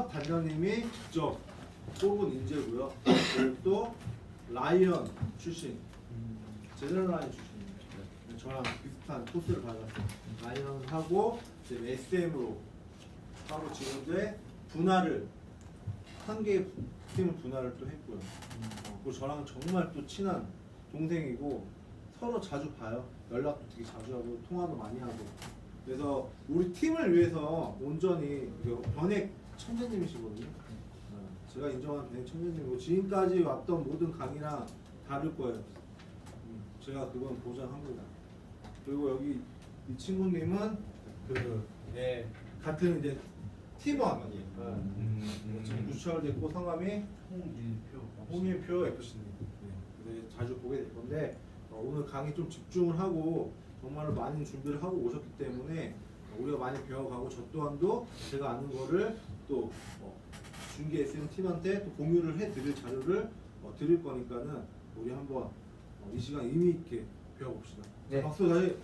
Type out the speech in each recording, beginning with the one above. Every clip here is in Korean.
사업 단장님이 직접 뽑은 인재고요. 그리고 또 라이언 출신, 제너럴 라이언 출신입니다. 네. 저랑 비슷한 코스를 받았어요. 라이언하고 이제 SM으로 하고 지금 이제 분할을 한 개의 팀을 분할을 또 했고요. 그리고 저랑 정말 또 친한 동생이고 서로 자주 봐요. 연락도 되게 자주 하고 통화도 많이 하고. 그래서 우리 팀을 위해서 온전히 변액 천재님이시거든요. 제가 인정한 변액 천재님이고 지금까지 왔던 모든 강의랑 다를 거예요. 제가 그건 보장합니다. 그리고 여기 이 친구님은 같은 이제 팀원. 지금 구시철 됐고 성함이 홍일표 FC님. 네, 자주 보게 될 건데 오늘 강의 좀 집중을 하고 정말로 많은 준비를 하고 오셨기 때문에 우리가 많이 배워가고 저 또한도 제가 아는 거를 또 중계 SM 팀한테 또 공유를 해드릴 자료를 드릴 거니까는 우리 한번 이 시간 의미 있게 배워봅시다. 네. 박수 다시.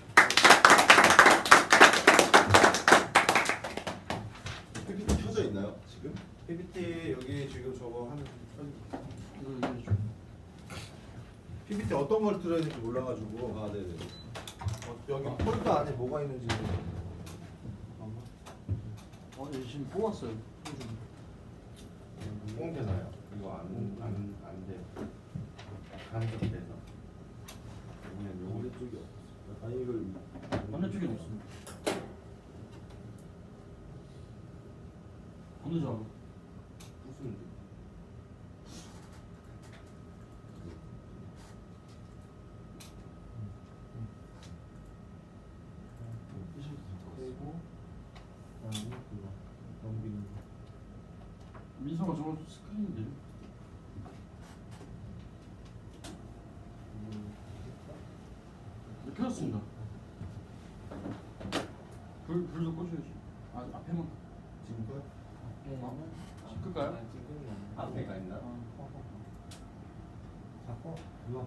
PPT 켜져 있나요 지금? PPT 여기 지금 저거 하는 PPT 어떤 걸 들어야 될지 몰라가지고 아 네네. 여기 폴더 안에 뭐가 있는지 지금 뽑았어요. 뽕되나요? 이거 안 돼. 간섭돼서. 그러면 요거 쪽이 없어. 아니 이걸 반대쪽에 없습니다. 어느 점? 무슨 그리고 그다음에 그거 넘기는 거. 민서가 저거 스크린인데요? 네, 켜졌습니다. 불도 꺼줘야지. 앞에만. 지금 거? 끌까요? 앞에가 있나? 자꾸 이거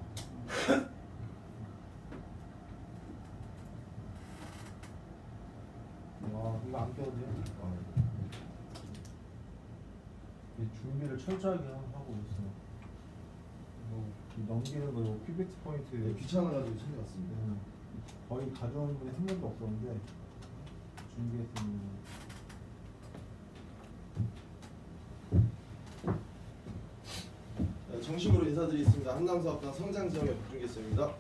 이거 안 껴도 돼요? 준비를 철저하게 하고 있어. 넘기는 거 이거 PPT 포인트 네, 귀찮아가지고 챙겨왔습니다. 거의 가져온 분이 한 명도 없었는데 준비했으면 정식으로 인사드리겠습니다. 한남사업단 성장지원의 박준기입니다.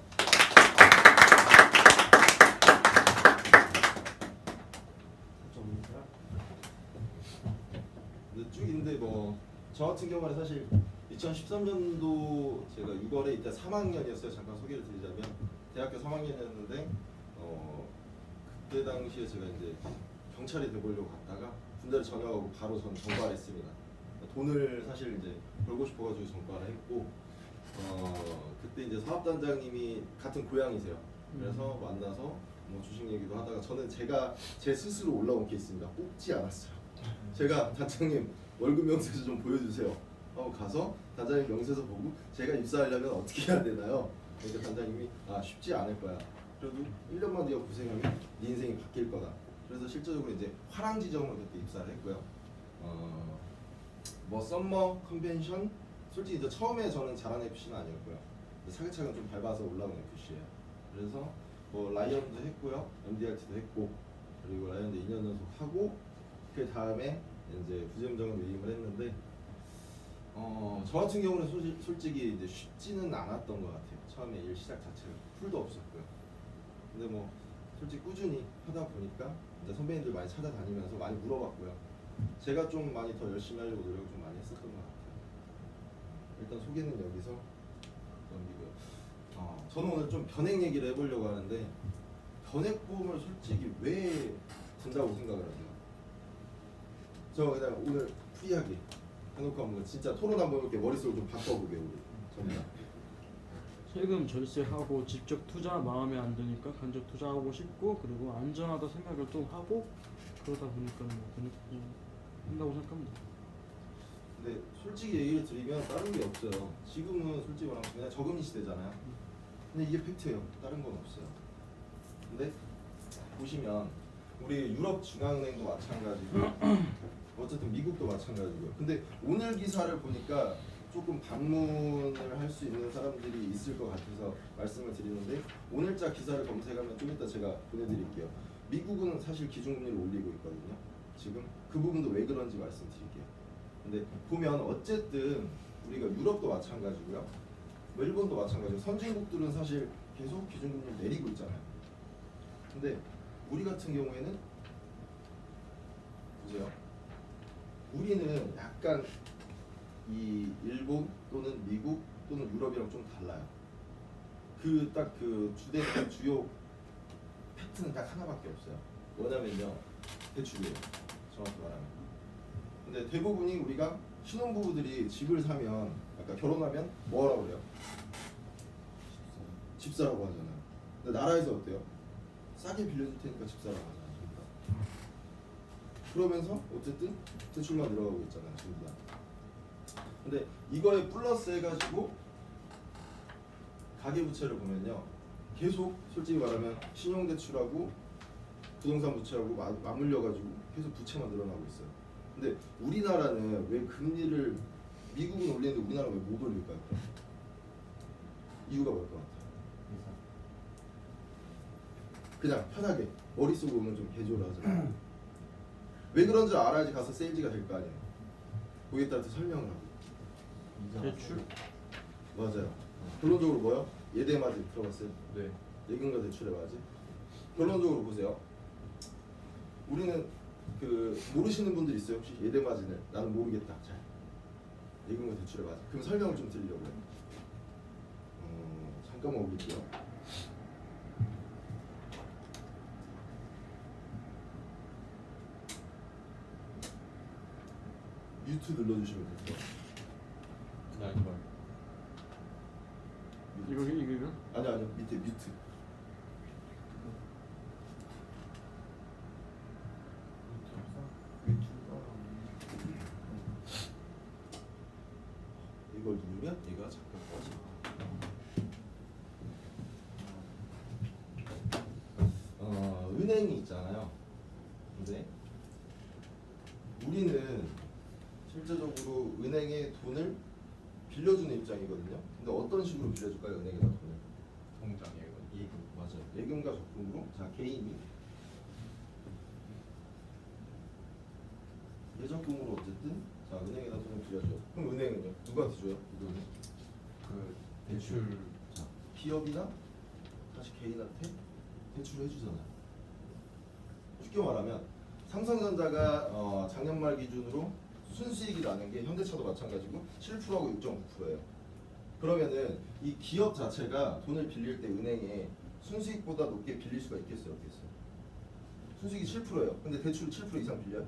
쭉 있는데 뭐 저 같은 경우는 사실 2013년도 제가 6월에 이때 3학년이었어요. 잠깐 소개를 드리자면 대학교 3학년이었는데 그때 당시에 제가 이제 경찰이 돼보려고 갔다가 군대를 전역하고 바로 전 전과를 했습니다. 돈을 사실 이제 벌고 싶어가지고 전과를 했고 그때 이제 사업단장님이 같은 고향이세요. 그래서 만나서 뭐 주식 얘기도 하다가 저는 제가 제 스스로 올라온 케이스입니다. 뽑지 않았어요. 제가 단장님 월급 명세서 좀 보여주세요 하고 가서 단장님 명세서 보고 제가 입사하려면 어떻게 해야 되나요? 그러니까 단장님이 쉽지 않을 거야. 그래도 1년만 네가 고생하면 네 인생이 바뀔 거다. 그래서 실질적으로 이제 화랑지점으로 그때 입사를 했고요. 뭐 썸머 컨벤션 솔직히 이제 처음에 저는 잘하는 FC는 아니었고요. 차근차근 좀 밟아서 올라온 FC예요. 그래서 뭐 라이언도 했고요, MDRT도 했고, 그리고 라이언도 2년 연속 하고 그 다음에 이제 부지점장으로 위임을 했는데 저 같은 경우는 솔직히 이제 쉽지는 않았던 것 같아요. 처음에 일 시작 자체가 풀도 없었고요. 근데 뭐 솔직히 꾸준히 하다 보니까 이제 선배님들 많이 찾아다니면서 많이 물어봤고요. 제가 좀 많이 더 열심히 하려고 노력을 좀 많이 했었던 것 같아요. 일단 소개는 여기서 넘기고요. 저는 오늘 좀 변액 얘기를 해보려고 하는데 변액 보험을 솔직히 왜 든다고 생각을 하세요? 저 그냥 오늘 프리하게 해놓고 한번 진짜 토론 한번 이렇게 머릿속을 좀 바꿔보게 우리 전부 세금 절세하고 직접 투자 마음에 안 드니까 간접 투자하고 싶고 그리고 안전하다 생각을 또 하고 그러다 보니까 한다고 생각합니다. 근데 솔직히 얘기를 드리면 다른 게 없어요. 지금은 솔직히 말하면 그냥 저금리 시대잖아요. 근데 이게 팩트예요. 다른 건 없어요. 근데 보시면 우리 유럽 중앙은행도 마찬가지고 어쨌든 미국도 마찬가지고요. 근데 오늘 기사를 보니까 조금 방문을 할 수 있는 사람들이 있을 것 같아서 말씀을 드리는데 오늘자 기사를 검색하면 좀 이따 제가 보내드릴게요. 미국은 사실 기준금리를 올리고 있거든요. 지금 그 부분도 왜 그런지 말씀드릴게요. 근데 보면 어쨌든 우리가 유럽도 마찬가지고요. 뭐 일본도 마찬가지고 선진국들은 사실 계속 기준금리를 내리고 있잖아요. 근데 우리 같은 경우에는 보세요. 우리는 약간 이 일본 또는 미국 또는 유럽이랑 좀 달라요. 그 딱 그 주된 주요 팩트는 딱 하나밖에 없어요. 뭐냐면요, 대출이에요. 정확히 말하면. 근데 대부분이 우리가 신혼부부들이 집을 사면, 아까 결혼하면 뭐라고 그래요? 집 사라고 하잖아요. 근데 나라에서 어때요? 싸게 빌려줄 테니까 집 사라고 하잖아요. 그러면서 어쨌든 대출만 늘어가고 있잖아요, 전부 다. 근데 이거에 플러스 해가지고 가계부채를 보면요, 계속 솔직히 말하면 신용대출하고 부동산 부채하고 맞물려가지고 계속 부채만 늘어나고 있어요. 근데 우리나라는 왜 금리를 미국은 올리는데 우리나라는 왜 못 올릴까요? 이유가 뭘 것 같아요? 그냥 편하게 머릿속으로 오면 좀 개조를 하잖아요. 왜 그런지 알아야지 가서 세일즈가 될 거 아니에요. 거기에 따라서 설명을 하고. 대출? 맞아요. 결론적으로 뭐요? 예대마진 들어봤어요? 네. 예금과 대출의 마진. 결론적으로 보세요. 우리는 그 모르시는 분들 있어요? 혹시 예대마진을 나는 모르겠다. 잘. 예금과 대출의 마진. 그럼 설명을 좀 드리려고요. 잠깐만 올릴게요. 뮤트 눌러주시면 돼요. 나 이거 이거? 아니요 밑에 뮤트. 이걸 누르면 얘가 잠깐 꺼져. 은행이 있잖아요. 근데 우리는 실제적으로 은행에 돈을 빌려주는 입장이거든요. 근데 어떤 식으로 빌려줄까요? 은행에다 돈을? 통장이에요. 예금. 맞아요. 예금과 적금으로. 자, 개인이 예적금으로 어쨌든 자 은행에다 돈을 빌려줘요. 그럼 은행은요? 누구한테 줘요? 이거는? 그 대출 자, 기업이나 다시 개인한테 대출을 해주잖아요. 쉽게 말하면 삼성전자가 작년 말 기준으로 순수익이 나는 게 현대차도 마찬가지고 7%하고 6.9%예요. 그러면은 이 기업 자체가 돈을 빌릴 때 은행에 순수익보다 높게 빌릴 수가 있겠어요, 없겠어요? 순수익이 7%예요. 근데 대출을 7% 이상 빌려요?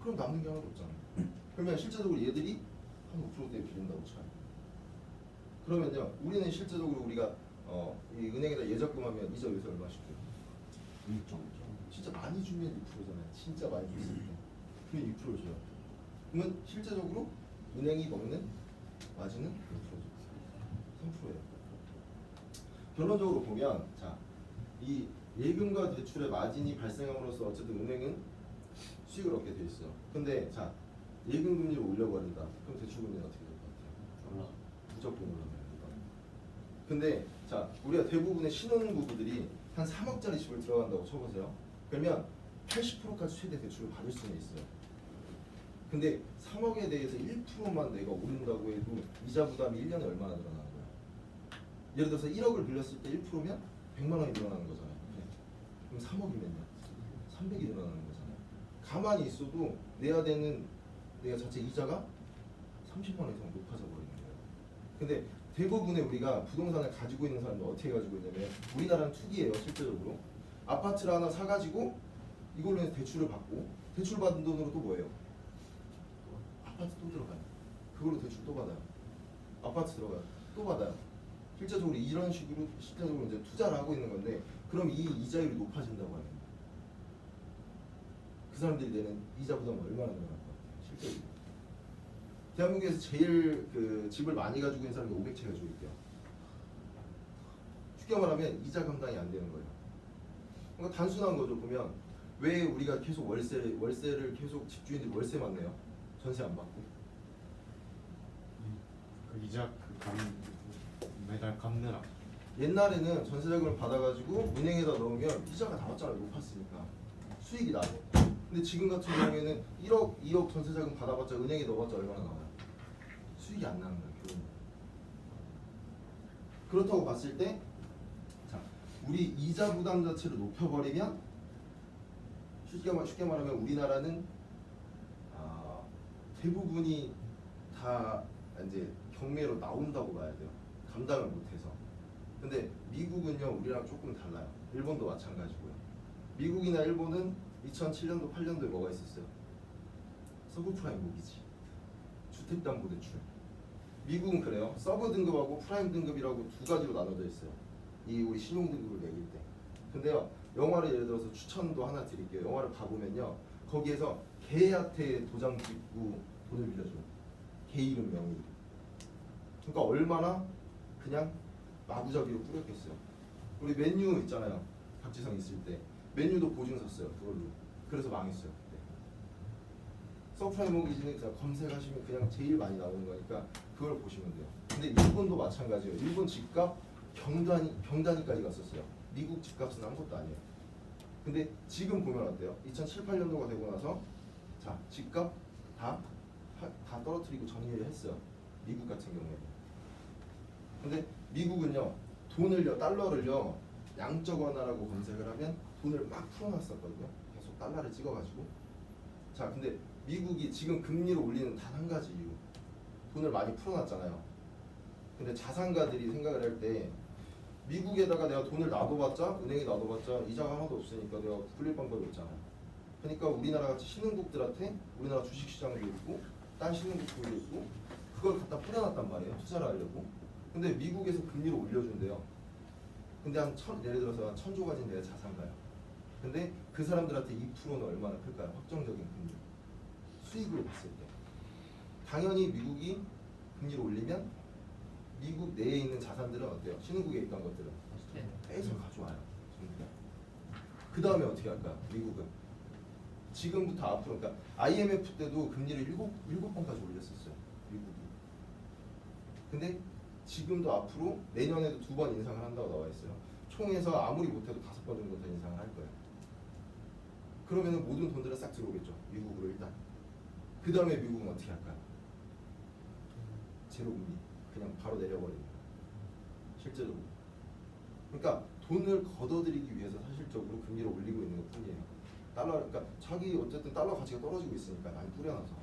그럼 남는 게 하나도 없잖아요. 그러면 실제적으로 얘들이 한 5%대 빌린다고 쳐요. 그러면요, 우리는 실제적으로 우리가 이 은행에다 예적금하면 이자 요새 얼마씩 줘요? 6.5. 진짜 많이 주면 6%잖아요. 진짜 많이 줬을 때. 그러면 6% 줘요. 그러면 실제적으로 은행이 먹는 마진은 몇 프로죠? 3%예요. 결론적으로 보면 자, 이 예금과 대출의 마진이 발생함으로써 어쨌든 은행은 수익을 얻게 돼 있어요. 근데 자, 예금 금리를 올려버린다. 그럼 대출 금리는 어떻게 될 것 같아요? 무조건 올라가요. 근데 자, 우리가 대부분의 신혼부부들이 한 3억짜리 집을 들어간다고 쳐보세요. 그러면 80%까지 최대 대출을 받을 수는 있어요. 근데 3억에 대해서 1%만 내가 오른다고 해도 이자 부담이 1년에 얼마나 늘어나는 거야? 예를 들어서 1억을 빌렸을 때 1%면 100만 원이 늘어나는 거잖아요. 그럼 3억이면요? 300이 늘어나는 거잖아요. 가만히 있어도 내야 되는 내가 자체 이자가 30만 원 이상 높아져 버리는 거예요. 근데 대부분의 우리가 부동산을 가지고 있는 사람들 어떻게 가지고 있냐면 우리나라는 투기예요. 실제적으로 아파트를 하나 사가지고 이걸로 해서 대출을 받고 대출 받은 돈으로 또 뭐예요? 아파트 또 들어가요. 그걸로 대출 또 받아요. 아파트 들어가요. 또 받아요. 실제적으로 이런 식으로 실제적으로 이제 투자를 하고 있는 건데 그럼 이 이자율이 높아진다고 하면 그 사람들이 내는 이자 부담은 얼마나 늘어날 것 같아요? 실제로 대한민국에서 제일 그 집을 많이 가지고 있는 사람이 500채 가지고 있대요. 쉽게 말하면 이자 감당이 안 되는 거예요. 그러니까 단순한 거죠. 보면 왜 우리가 계속 월세를 계속 집주인들이 월세만 내요? 전세 안 받고. 그 이자 그 매달 갚느라. 옛날에는 전세자금을 받아가지고 은행에다 넣으면 이자가 나왔잖아요. 높았으니까 수익이 나죠. 근데 지금 같은 경우에는 1억, 2억 전세자금 받아봤자 은행에 넣어봤자 얼마나 나와요? 수익이 안 나는 거예요. 결국은. 그렇다고 봤을 때, 자, 우리 이자 부담 자체를 높여버리면 쉽게 말하면 우리나라는 대부분이 다 이제 경매로 나온다고 봐야 돼요. 감당을 못해서. 근데 미국은요, 우리랑 조금 달라요. 일본도 마찬가지고요. 미국이나 일본은 2007년도, 8년도에 뭐가 있었어요? 서브프라임 모기지, 주택담보대출. 미국은 그래요. 서브 등급하고 프라임 등급이라고 두 가지로 나눠져 있어요. 이 우리 신용 등급을 매길 때. 근데요, 영화를 예를 들어서 추천도 하나 드릴게요. 영화를 봐보면요, 거기에서 개한테 도장 찍고 돈을 빌려줘요. 개 이름 명의. 그러니까 얼마나 그냥 마구잡이로 뿌렸겠어요. 우리 맨유 있잖아요. 박지성 있을 때 맨유도 보증 섰어요. 그걸로. 그래서 망했어요. 그때. 서프라임 모기지는 검색하시면 그냥 제일 많이 나오는 거니까 그걸 보시면 돼요. 근데 일본도 마찬가지예요. 일본 집값 경단위까지 갔었어요. 미국 집값은 아무것도 아니에요. 근데 지금 보면 어때요? 2007, 8년도가 되고 나서 자, 집값 다 떨어뜨리고 정리를 했어요. 미국 같은 경우에는. 근데 미국은요, 달러를요, 양적 완화라고 검색을 하면 돈을 막 풀어놨었거든요. 계속 달러를 찍어가지고. 자, 근데 미국이 지금 금리를 올리는 단 한 가지 이유, 돈을 많이 풀어놨잖아요. 근데 자산가들이 생각을 할 때 미국에다가 내가 돈을 놔둬봤자, 은행에 놔둬봤자 이자가 하나도 없으니까 내가 굴릴 방법이 없잖아요. 그러니까 우리나라 같이 신흥국들한테 우리나라 주식시장도 있고 딴 신흥국도 있고 그걸 갖다 뿌려놨단 말이에요. 투자를 하려고. 근데 미국에서 금리를 올려준대요. 근데 예를 들어서 1,000조 가진 내가 자산가요. 근데 그 사람들한테 2%는 얼마나 클까요? 확정적인 금리. 수익으로 봤을 때. 당연히 미국이 금리를 올리면 미국 내에 있는 자산들은 어때요? 신흥국에 있던 것들은 빼서 가져와요. 그 다음에 어떻게 할까요? 미국은 지금부터 앞으로, 그러니까 IMF 때도 금리를 7번까지 올렸었어요. 미국이. 근데 지금도 앞으로 내년에도 2번 인상을 한다고 나와 있어요. 총에서 아무리 못해도 5번 정도 더 인상을 할 거예요. 그러면은 모든 돈들은 싹 들어오겠죠. 미국으로 일단. 그 다음에 미국은 어떻게 할까요? 제로 금리. 그냥 바로 내려버리는 거예요. 실제로. 그러니까 돈을 걷어들이기 위해서 사실적으로 금리를 올리고 있는 것 뿐이에요. 그러니까 자기 어쨌든 달러 가치가 떨어지고 있으니까 많이 뿌려놔서.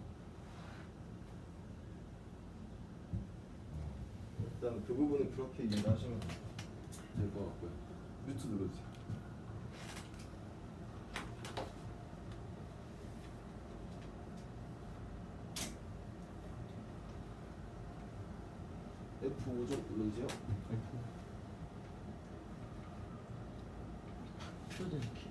일단 그 부분은 그렇게 이해하시면 될 것 같고요. 뮤트 눌러주세요. F5 좀 눌러주세요. 표대기.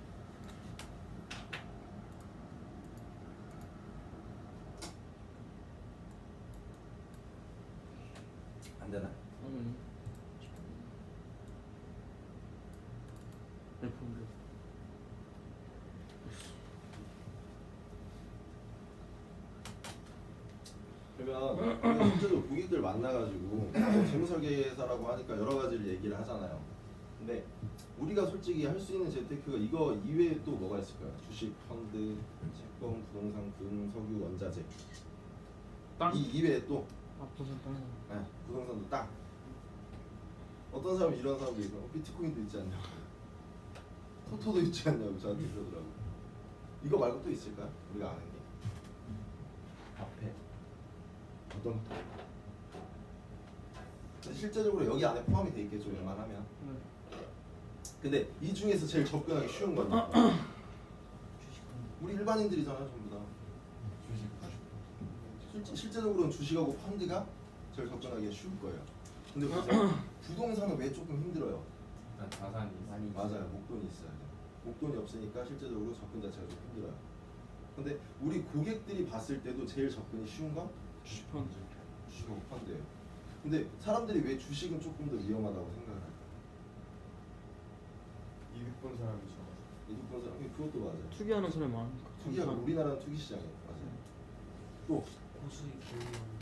안 되나? 아니. F5. 그러면 우리가 실제로 고객들 만나가지고 재무설계사라고 하니까 여러 가지를 얘기를 하잖아요. 근데 우리가 솔직히 할 수 있는 재테크가 이거 이외에 또 뭐가 있을까요? 주식, 펀드, 채권, 부동산, 금, 석유, 원자재. 땅? 이 이외에 또 부산 땅. 네, 부동산도 땅. 어떤 사람이 이런 사람도 있고 비트코인도 있지 않냐, 토토도 있지 않냐고 저한테 그러더라고. 이거 말고 또 있을까요? 우리가 아는 게. 앞에 어떤? 근데 실제적으로 여기 안에 포함이 돼 있겠죠, 웬만하면. 근데 이 중에서 제일 접근하기 쉬운 건 우리 일반인들이잖아요, 전부 다. 주식 실제적으로는 주식하고 펀드가 제일 접근하기가 쉬울 거예요. 근데 보세요. 부동산은 왜 조금 힘들어요? 일단 자산이 많이 맞아요, 목돈이 있어야 돼요. 목돈이 없으니까 실제적으로 접근 자체가 좀 힘들어요. 근데 우리 고객들이 봤을 때도 제일 접근이 쉬운 건 주식 펀드. 주식하고 펀드예요. 근데 사람들이 왜 주식은 조금 더 위험하다고 생각을 할까요? 이득 본 사람이 적어서 이득 본 사람 그것도 맞아요. 투기하는 사람이 많으니까. 투기가 우리나라는 투기 시장이에요. 맞아요. 또 고수익 보유형.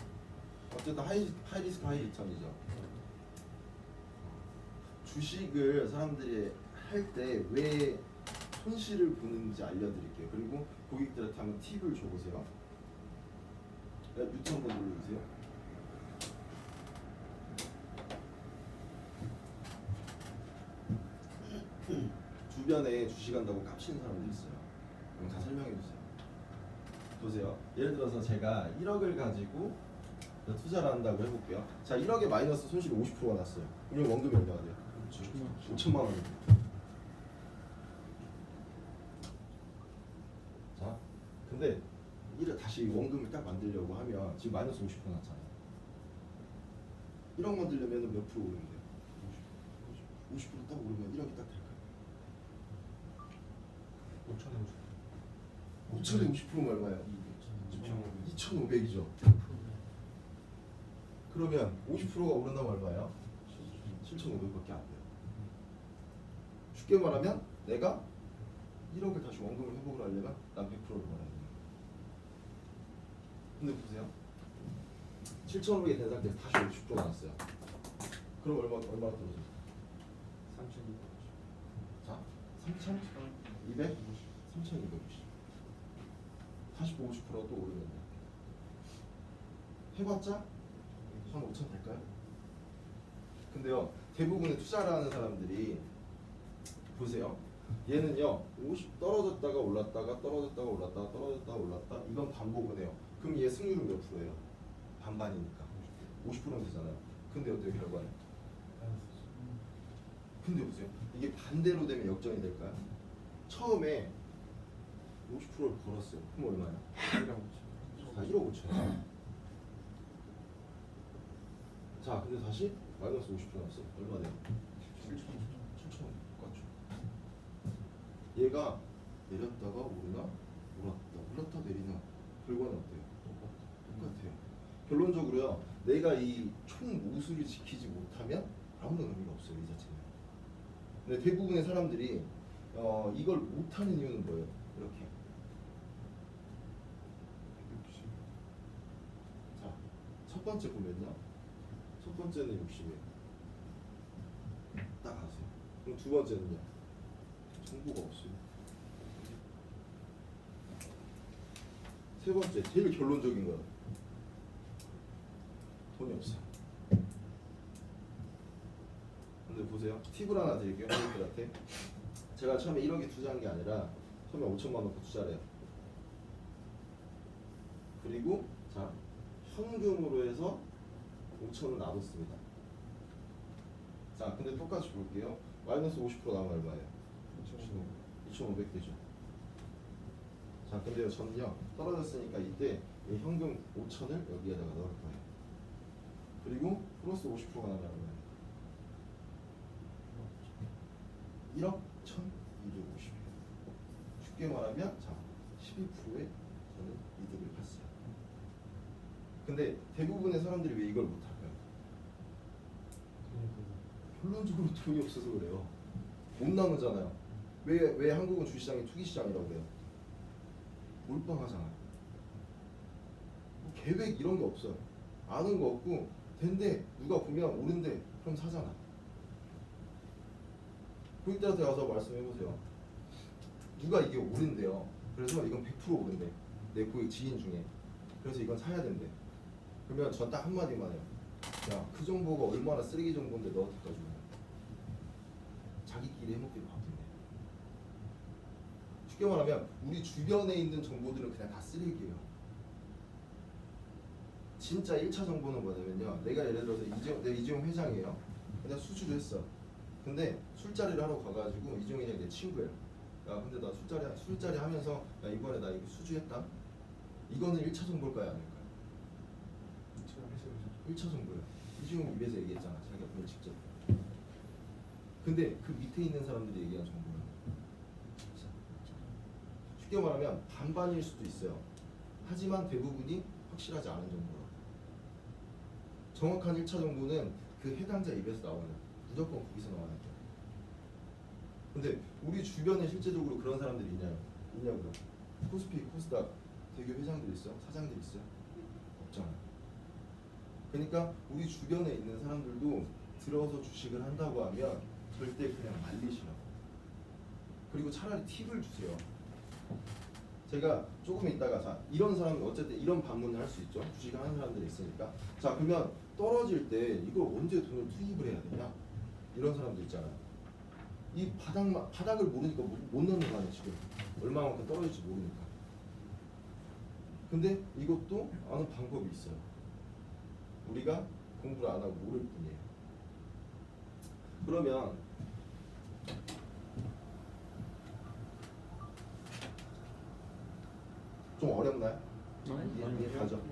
어쨌든 하이 리스크 하이 리턴이죠. 주식을 사람들이 할 때 왜 손실을 보는지 알려드릴게요. 그리고 고객들한테 한번 팁을 줘보세요. 뮤트 한번 눌러주세요. 주변에 주식한다고 깝치는 사람들 있어요. 그럼 다 설명해 주세요. 보세요. 예를 들어서 제가 1억을 가지고 투자를 한다고 해볼게요. 자, 1억에 마이너스 손실이 50%가 났어요. 그럼 원금이 얼마가 돼요? 5천만 원입니다. 자, 근데 이를 다시 원금을 딱 만들려고 하면 지금 마이너스 50% 났잖아요. 1억 만들려면 몇 프로 오르면 돼요? 50%딱 오르면 1억이 딱 될까요? 5천에 5천에 50%면 얼마예요? 2,500이죠. 그러면 50%가 오른다면 얼마예요? 7,500밖에 안 돼요. 쉽게 말하면 내가 1억을 다시 원금을 회복을 하려면 난 100%를 벌어야 돼요. 근데 보세요. 7,500이 된 상태에서 다시 50% 나왔어요. 그럼 얼마나 떨어져요? 3,200. 자, 3,200? 3,250. 다시 50%가 또 오르면 돼요. 해봤자 한 5천 될까요? 근데요, 대부분의 투자를 하는 사람들이 보세요. 얘는요, 50 떨어졌다가 올랐다가 떨어졌다가 올랐다가 떨어졌다가 올랐다. 이건 반복을 해요. 그럼 얘 승률은 몇 프로예요? 반반이니까 50%면 되잖아요. 근데 어때요 결과는? 근데 보세요. 이게 반대로 되면 역전이 될까요? 처음에 50%를 벌었어요. 그럼 얼마야? 1억 5천. 자, 근데 다시 마이너스 50% 나왔어요. 얼마 돼요? 7,000원. 똑같죠. 얘가 내렸다가 오르나 올랐다 내리나 결과는 어때요? 똑같아요. 결론적으로요. 내가 이 총 모수를 지키지 못하면 아무런 의미가 없어요. 이 자체는. 근데 대부분의 사람들이 이걸 못하는 이유는 뭐예요? 이렇게. 자, 첫 번째 보면요. 첫 번째는 60이에요. 딱 아세요. 그럼 두 번째는요. 정보가 없어요. 세 번째, 제일 결론적인 거요. 돈이 없어요. 근데 보세요. 팁을 하나 드릴게요. 여러분들한테. 제가 처음에 1억에 투자한 게 아니라 처음에 5천만 원 투자를 해요. 그리고 자, 현금으로 해서 5천을 놔뒀습니다. 자, 근데 똑같이 볼게요. 마이너스 50% 나오면 얼마예요? 2,500 되죠. 자, 근데요, 저는요 떨어졌으니까 이때 이 현금 5천을 여기에다가 넣을 거예요. 그리고 플러스 50%가 나면 얼마예요? 1억 1,250이에요. 쉽게 말하면 자, 12%의 저는 이득을 봤어요. 근데 대부분의 사람들이 왜 이걸 못할까요? 결론적으로 돈이 없어서 그래요. 못 나누잖아요. 왜 한국은 주시장이 투기시장이라고 그래요? 몰빵하잖아요. 뭐 계획 이런 게 없어요. 아는 거 없고 된대 누가 보면 오른대 그럼 사잖아. 고객들한테 가서 말씀해보세요. 누가 이게 오른대요. 그래서 이건 100% 오른대. 내 고객 지인 중에. 그래서 이건 사야 된대. 그러면 전 딱 한마디만 해요. 야, 그 정보가 얼마나 쓰레기 정보인데 너한테까지 오냐. 자기끼리 해먹기로 바쁜데. 쉽게 말하면 우리 주변에 있는 정보들은 그냥 다 쓰레기예요. 진짜 1차 정보는 뭐냐면요. 내가 예를 들어서 이재용 회장이에요. 내가 수주를 했어. 근데 술자리를 하러 가가지고 이재용이랑 내 친구예요. 야, 근데 나 술자리 하면서 야, 이번에 나 이거 수주했다. 이거는 1차 정보일까요, 아닐까요? 1차 정보예요. 이재용 입에서 얘기했잖아. 자기가 그걸 직접. 근데 그 밑에 있는 사람들이 얘기한 정보는 쉽게 말하면 반반일 수도 있어요. 하지만 대부분이 확실하지 않은 정보라. 정확한 1차 정보는 그 해당자 입에서 나와요. 무조건 거기서 나와야 돼요. 근데 우리 주변에 실제적으로 그런 사람들이 있냐고요? 코스피, 코스닥 대기업 회장들 있어요? 사장들 있어요? 없잖아요. 그러니까 우리 주변에 있는 사람들도 들어서 주식을 한다고 하면 절대 그냥 말리시라고. 그리고 차라리 팁을 주세요. 제가 조금 있다가 자 이런 사람이 어쨌든 이런 반문을 할 수 있죠. 주식을 하는 사람들이 있으니까. 자 그러면 떨어질 때 이걸 언제 돈을 투입을 해야 되냐? 이런 사람들 있잖아요. 이 바닥을 모르니까 못 넣는 거 아니에요 지금. 얼마만큼 떨어질지 모르니까. 근데 이것도 아는 방법이 있어요. 우리가 공부를 안 하고 모를 뿐이에요. 그러면 좀 어렵나요? 이해가죠?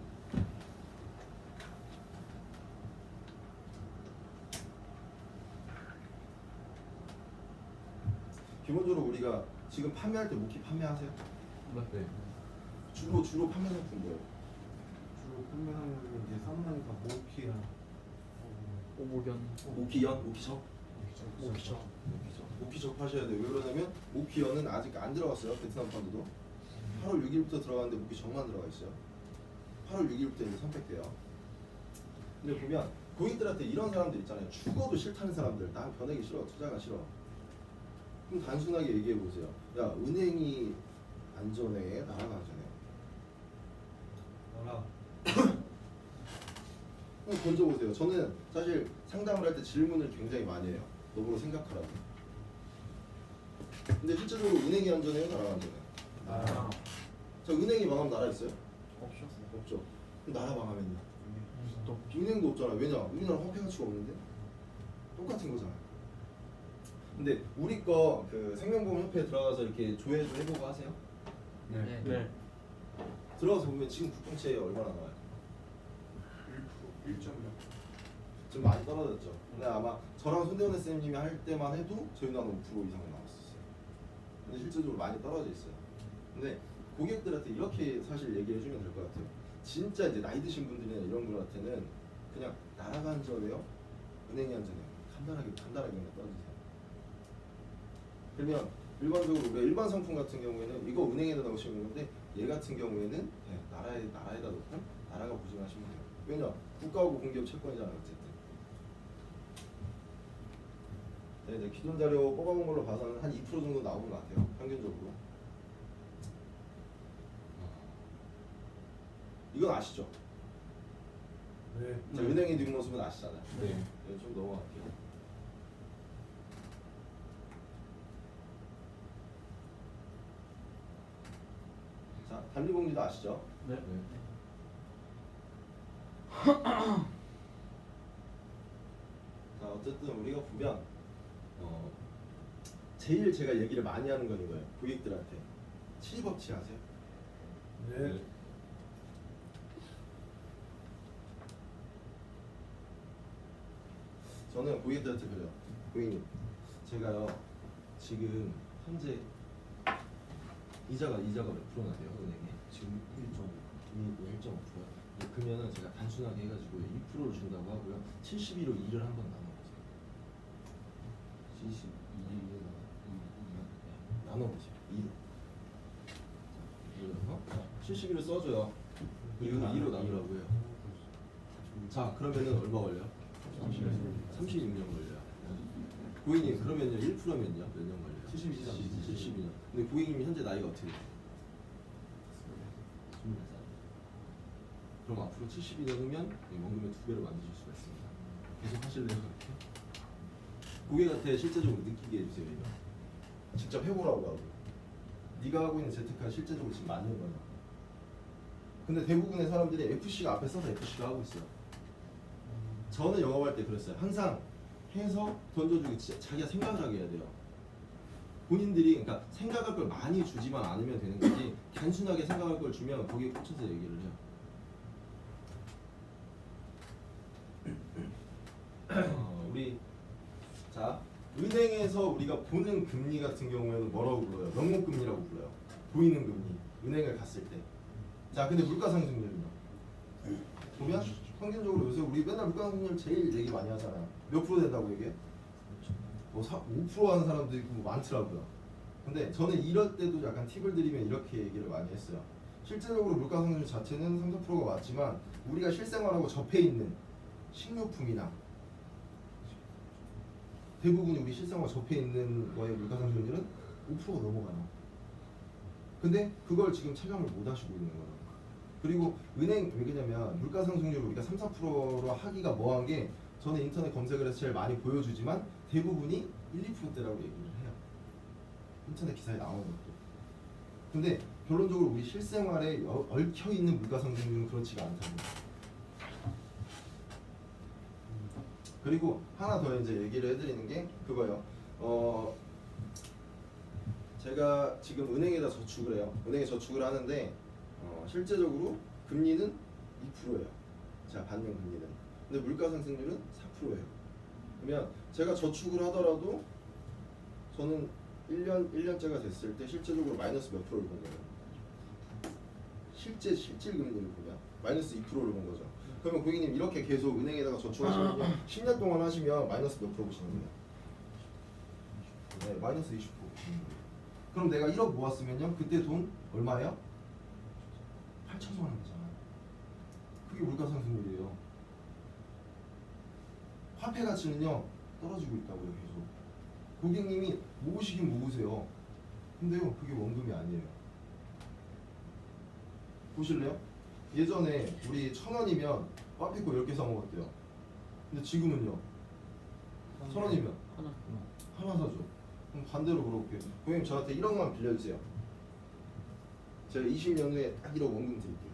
기본적으로 우리가 지금 판매할 때 모키 판매하세요? 네. 주로 판매 상품 뭐예요? 주로 판매하는 게 이제 상당히가 모키랑 오복연. 모키연? 모키적? 모키적 하셔야 돼요. 왜 그러냐면 모키연은 아직 안 들어갔어요. 베트남 펀드도 8월 6일부터 들어갔는데 모키적만 들어가 있어요. 8월 6일부터 이제 선택돼요. 근데 보면 고객들한테 이런 사람들 있잖아요. 죽어도 싫다는 사람들. 난 변하기 싫어. 투자가 싫어. 그럼 단순하게 얘기해 보세요. 야 은행이 안전해? 나라가 안전해? 나라. 한번 던져보세요. 저는 사실 상담을 할 때 질문을 굉장히 많이 해요. 너보고 생각하라고. 근데 실제적으로 은행이 안전해요? 나라가 안전해요? 나라. 자 은행이 망하면 나라 있어요? 없죠. 없죠. 그럼 나라 망하면요? 또 은행도 없잖아. 왜냐? 우리나라 화폐 가치가 없는데? 똑같은 거잖아요. 근데 우리 거 그 생명보험협회에 들어가서 이렇게 조회 좀 해보고 하세요? 네. 네. 들어가서 보면 지금 국공채 얼마나 나와요? 1.6. 좀 많이 떨어졌죠. 근데 아마 저랑 손대원 쌤님이 할 때만 해도 저희 나는 5% 이상 나왔었어요. 근데 실제적으로 많이 떨어져 있어요. 근데 고객들한테 이렇게 사실 얘기해 주면 될 것 같아요. 진짜 이제 나이 드신 분들이나 이런 분한테는 그냥 나라가 안전해요? 은행이 안전해요? 간단하게 그냥 떠주세요. 그러면 일반적으로 우리가 일반 상품 같은 경우에는 이거 은행에다 넣으시면 되는데 얘 같은 경우에는 네, 나라에다 넣고 나라가 보증하시면 돼요. 왜냐? 국가하고 공기업 채권이잖아요. 어쨌든. 네, 이제 기존 자료 뽑아본 걸로 봐서는 한 2% 정도 나오는 것 같아요. 평균적으로. 이건 아시죠? 네. 자, 은행의 뒷모습은 아시잖아요. 네. 네, 좀 넘어갈게요. 자, 단리봉지도 아시죠? 네. 자, 어쨌든 우리가 보면 제일 제가 얘기를 많이 하는 건 이거예요. 고객들한테 7법칙 아세요? 네. 저는 고객들한테 그래요. 고객님, 제가요 지금 현재 이자가 몇 프로 나세요? 은행에 지금 1.5%요. 그러면은 제가 단순하게 해가지고 2%를 준다고 하고요. 72로 2를 한번 나눠보세요. 72로 나눠보세요. 2로. 72를 써줘요. 그리고 2로 나누라고요. 자, 그러면은 얼마 걸려? 36년 걸려요. 고객님, 그러면요 1%면요 몇 년 걸려요? 72년. 근데 고객님이 현재 나이가 어떻게 돼요? 24살. 그럼 앞으로 72년이면 원금의 2배로 만드실 수가 있습니다. 계속 하실래요 그렇게? 고객한테 실제적으로 느끼게 해주세요. 이거. 직접 해보라고 하고. 네가 하고 있는 재테크가 실제적으로 지금 맞는 거냐. 근데 대부분의 사람들이 FC가 앞에 써서 FC가 하고 있어요. 저는 영업할 때 그랬어요. 항상 해서 던져주고 자기가 생각을 하게 해야 돼요. 본인들이 그러니까 생각할 걸 많이 주지만 않으면 되는 거지 단순하게 생각할 걸 주면 거기에 꽂혀서 얘기를 해요. 우리 자 은행에서 우리가 보는 금리 같은 경우에는 뭐라고 불러요? 명목금리라고 불러요. 보이는 금리. 은행을 갔을 때. 자 근데 물가상승률은요? 보면 평균적으로 요새 우리 맨날 물가상승률 제일 얘기 많이 하잖아요. 몇 프로 된다고 얘기해? 뭐 5% 하는 사람도 있고 뭐 많더라고요. 근데 저는 이럴 때도 약간 팁을 드리면 이렇게 얘기를 많이 했어요. 실제적으로 물가상승률 자체는 3, 4%가 맞지만 우리가 실생활하고 접해 있는 식료품이나 대부분이 우리 실생활 접해 있는 거에 물가상승률은 5%가 넘어가요. 근데 그걸 지금 체감을 못 하시고 있는 거예요. 그리고 은행 왜 그러냐면 물가상승률 우리가 3, 4%로 하기가 뭐한 게 저는 인터넷 검색을 해서 제일 많이 보여주지만 대부분이 1, 2%대라고 얘기를 해요. 인터넷 기사에 나오는 것도. 근데 결론적으로 우리 실생활에 얽혀 있는 물가상승률은 그렇지가 않다고. 그리고 하나 더 이제 얘기를 해드리는 게 그거예요. 제가 지금 은행에다 저축을 해요. 은행에 저축을 하는데 실제적으로 금리는 2%예요. 제가 받는 금리는. 근데 물가상승률은 4%예요. 그러면 제가 저축을 하더라도 저는 1년째가 됐을 때 실제적으로 마이너스 몇 프로를 본 거예요. 실질 금리를 보면 마이너스 2%를 본 거죠. 그러면 고객님 이렇게 계속 은행에다가 저축하시면 10년 동안 하시면 마이너스 몇 프로 보시는 거예요? 네, 마이너스 20%. 그럼 내가 1억 모았으면요, 그때 돈 얼마예요? 8천만 원이잖아요. 그게 물가상승률이에요. 화폐 가치는요 떨어지고 있다고요 계속. 고객님이 모으시긴 모으세요. 근데요 그게 원금이 아니에요. 보실래요? 예전에 우리 1,000원이면 빠삐코 10개 사 먹었대요. 근데 지금은요 1,000원이면 하나 사죠. 그럼 반대로 물어볼게요. 고객님 저한테 1억만 빌려주세요. 제가 20년 후에 딱 1억 원금 드릴게요.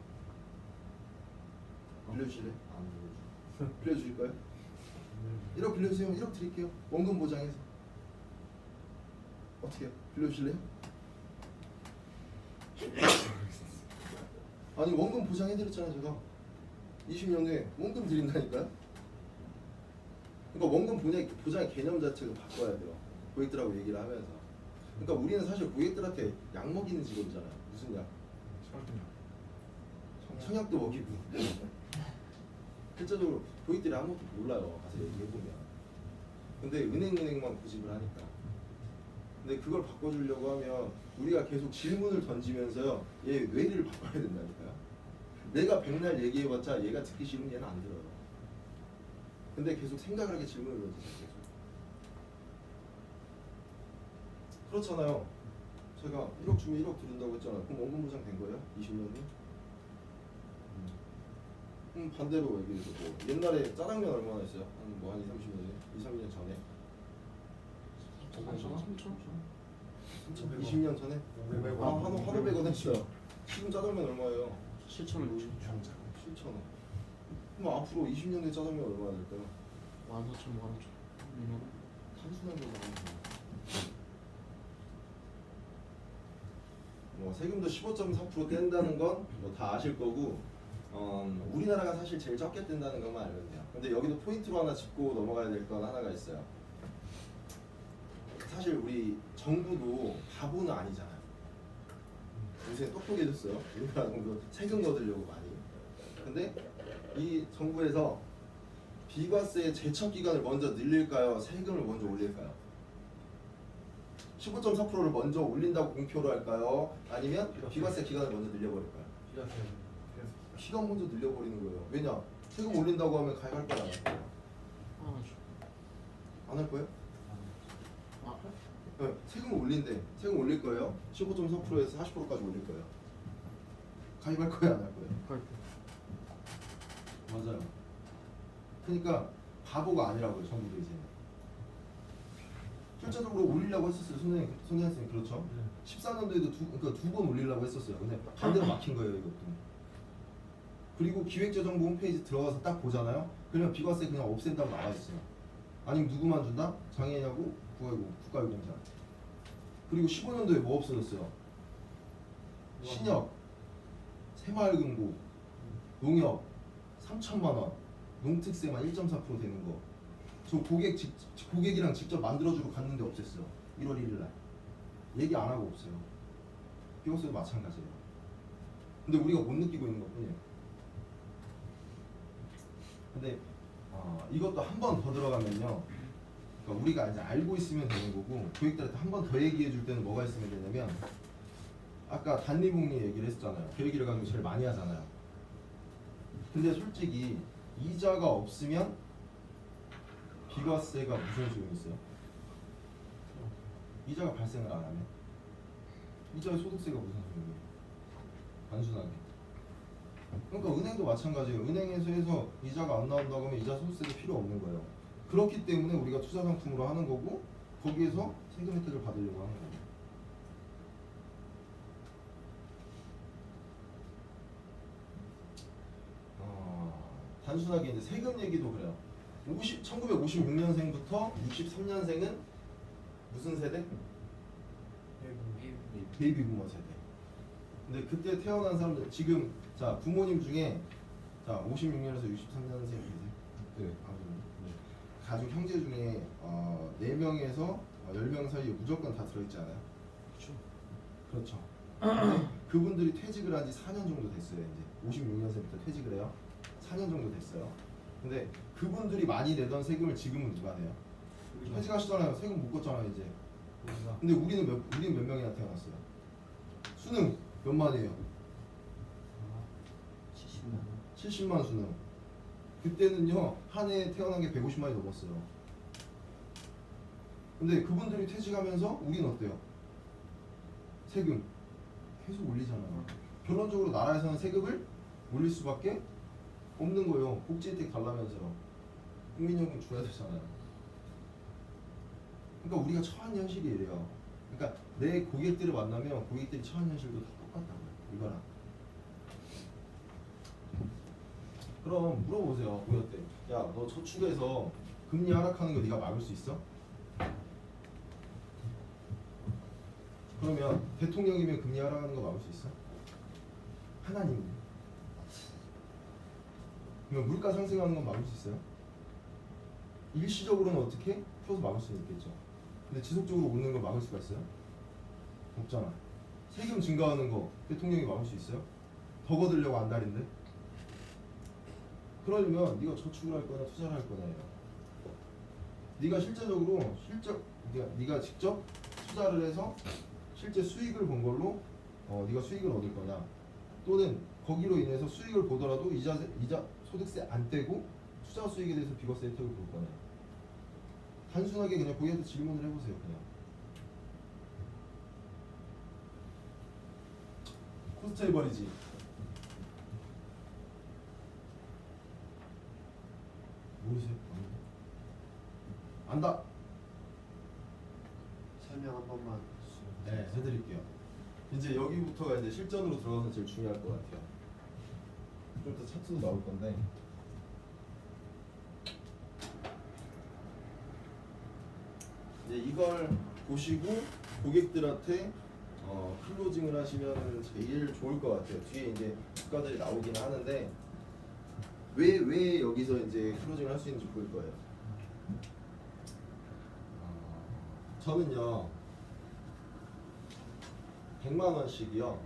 빌려주실래요? 안 빌려주실까요? 1억 빌려주세요. 1억 드릴게요. 원금 보장해서. 어떻게요? 빌려주실래요? 아니 원금 보장해드렸잖아요 제가. 20년 후에 원금 드린다니까요. 그러니까 원금 보장의 개념 자체를 바꿔야 돼요. 고객들하고 얘기를 하면서. 그러니까 우리는 사실 고객들한테 약 먹이는 직업이잖아요. 무슨 약? 청약도 먹이고. 실제적으로 고객들이 아무것도 몰라요. 가서 얘기해보면. 근데 은행만 고집을 하니까. 근데 그걸 바꿔주려고 하면 우리가 계속 질문을 던지면서요, 얘 뇌를 바꿔야 된다니까요. 내가 백날 얘기해봤자 얘가 듣기 싫으면 얘는 안 들어요. 근데 계속 생각을 하게 질문을 던지세요. 그렇잖아요. 제가 1억 주면 1억 드린다고 했잖아요. 그럼 원금 보장 된 거예요? 20년 후? 반대로 얘기해서 뭐 옛날에 짜장면 얼마나 했어요? 한 2, 30년 전에? 20년 전에? 한 500원 했어요. 지금 짜장면 얼마예요? 7,000원. 7,000원. 그럼 앞으로 20년 뒤에 짜장면 얼마나 될까요? 14,000원. 단순한 거잖아요. 뭐 세금도 15.4% 뗀다는 건 뭐 다 아실 거고, 우리나라가 사실 제일 적게 뗀다는 것만 알면 돼요. 근데 여기도 포인트로 하나 짚고 넘어가야 될 건 하나가 있어요. 사실 우리 정부도 바보는 아니잖아요. 요새 똑똑해졌어요. 우리나라 정부 세금 거두려고 많이. 근데 이 정부에서 비과세 제척 기간을 먼저 늘릴까요? 세금을 먼저 올릴까요? 15.4%를 먼저 올린다고 공표를 할까요? 아니면 비과세 기간을 먼저 늘려버릴까요? 기간 먼저 늘려버리는 거예요. 왜냐? 세금 올린다고 하면 가입할 거야, 안 할 거야? 안 할 거예요? 네, 세금을 올린대. 세금 올릴 거예요. 15.4%에서 40%까지 올릴 거예요. 가입할 거예요, 안 할 거예요? 맞아요. 그러니까 바보가 아니라고요, 정부도 이제. 실제적으로 올리려고 했었어요, 손혜원 선생님. 그렇죠? 14년도에도 그러니까 두 번 올리려고 했었어요. 근데 반대로 막힌 거예요, 이것도. 그리고 기획재정부 홈페이지 들어가서 딱 보잖아요. 그러면 비과세 그냥 없앤다고 나와 있어요. 아니면 누구만 준다? 장애인하고 국가유공자. 그리고 15년도에 뭐 없어졌어요? 신협, 새마을금고, 농협 3천만 원, 농특세만 1.4% 되는 거. 저 고객이랑 직접 만들어주러 갔는데 없앴어요. 1월 1일 날. 얘기 안 하고 없어요. 비과세도 마찬가지예요. 근데 우리가 못 느끼고 있는 것뿐이에요. 근데 이것도 한 번 더 들어가면요, 그러니까 우리가 이제 알고 있으면 되는 거고 고객들한테 한 번 더 얘기해 줄 때는 뭐가 있으면 되냐면 아까 단리복리 얘기를 했잖아요. 계획일을 가지고 제일 많이 하잖아요. 근데 솔직히 이자가 없으면 비과세가 무슨 소용이 있어요? 이자가 발생을 안 하면 이자의 소득세가 무슨 소용이에요? 단순하게. 그러니까 은행도 마찬가지예요. 은행에서 해서 이자가 안 나온다고 하면 이자 소득세도 필요 없는 거예요. 그렇기 때문에 우리가 투자 상품으로 하는 거고 거기에서 세금 혜택을 받으려고 하는 거예요. 단순하게 이제 세금 얘기도 그래요. 1956년생부터 63년생은 무슨 세대? 베이비 부머 세대. 근데 그때 태어난 사람들 지금 자 부모님 중에 자 56년에서 63년생 계세요? 네. 가족 형제 중에 4명에서 10명 사이에 무조건 다 들어있지 않아요? 그렇죠. 근데 그분들이 퇴직을 한 지 4년 정도 됐어요. 이제 56년생부터 퇴직을 해요. 4년 정도 됐어요. 근데 그분들이 많이 내던 세금을 지금은 누가 내요? 퇴직하시잖아요. 세금 못 걷잖아요 이제. 근데 우리는 몇 명이나 태어났어요? 수능 몇 만이에요? 70만 수능. 그때는요 한 해에 태어난 게 150만이 넘었어요. 근데 그분들이 퇴직하면서 우리는 어때요? 세금 계속 올리잖아요. 결론적으로 나라에서는 세금을 올릴 수밖에 없는 거예요. 복지 혜택 달라면서요. 국민연금 줘야 되잖아요. 그러니까 우리가 처한 현실이 이래요. 그러니까 내 고객들을 만나면 고객들이 처한 현실도 다 똑같다고요. 이거랑. 그럼 물어보세요. 고객한테. 야, 너 저축해서 금리 하락하는 거 네가 막을 수 있어? 그러면 대통령이면 금리 하락하는 거 막을 수 있어? 하나님은? 그러면 물가 상승하는 건 막을 수 있어요? 일시적으로는 어떻게? 풀어서 막을 수는 있겠죠. 근데 지속적으로 오르는 걸 막을 수가 있어요? 없잖아. 세금 증가하는 거 대통령이 막을 수 있어요? 더 거두려고 안달인데? 그러려면 네가 저축을 할 거냐 투자를 할 거냐예요. 네가 실제적으로 네가 직접 투자를 해서 실제 수익을 본 걸로 네가 수익을 얻을 거냐, 또는 거기로 인해서 수익을 보더라도 이자 소득세 안 떼고 투자 수익에 대해서 비과세 혜택을 볼 거냐. 단순하게 그냥 고객한테 질문을 해보세요. 그냥 코스트 에버리지 모르세요? 안다. 설명 한 번만. 네, 해드릴게요. 이제 여기부터가 이제 실전으로 들어가서 제일 중요할 것 같아요. 좀 이따 차트도 나올 건데. 이제 이걸 보시고 고객들한테 클로징을 하시면 제일 좋을 것 같아요. 뒤에 이제 주가들이 나오긴 하는데 왜 여기서 이제 클로징을 할 수 있는지 보일 거예요. 저는요 100만 원씩이요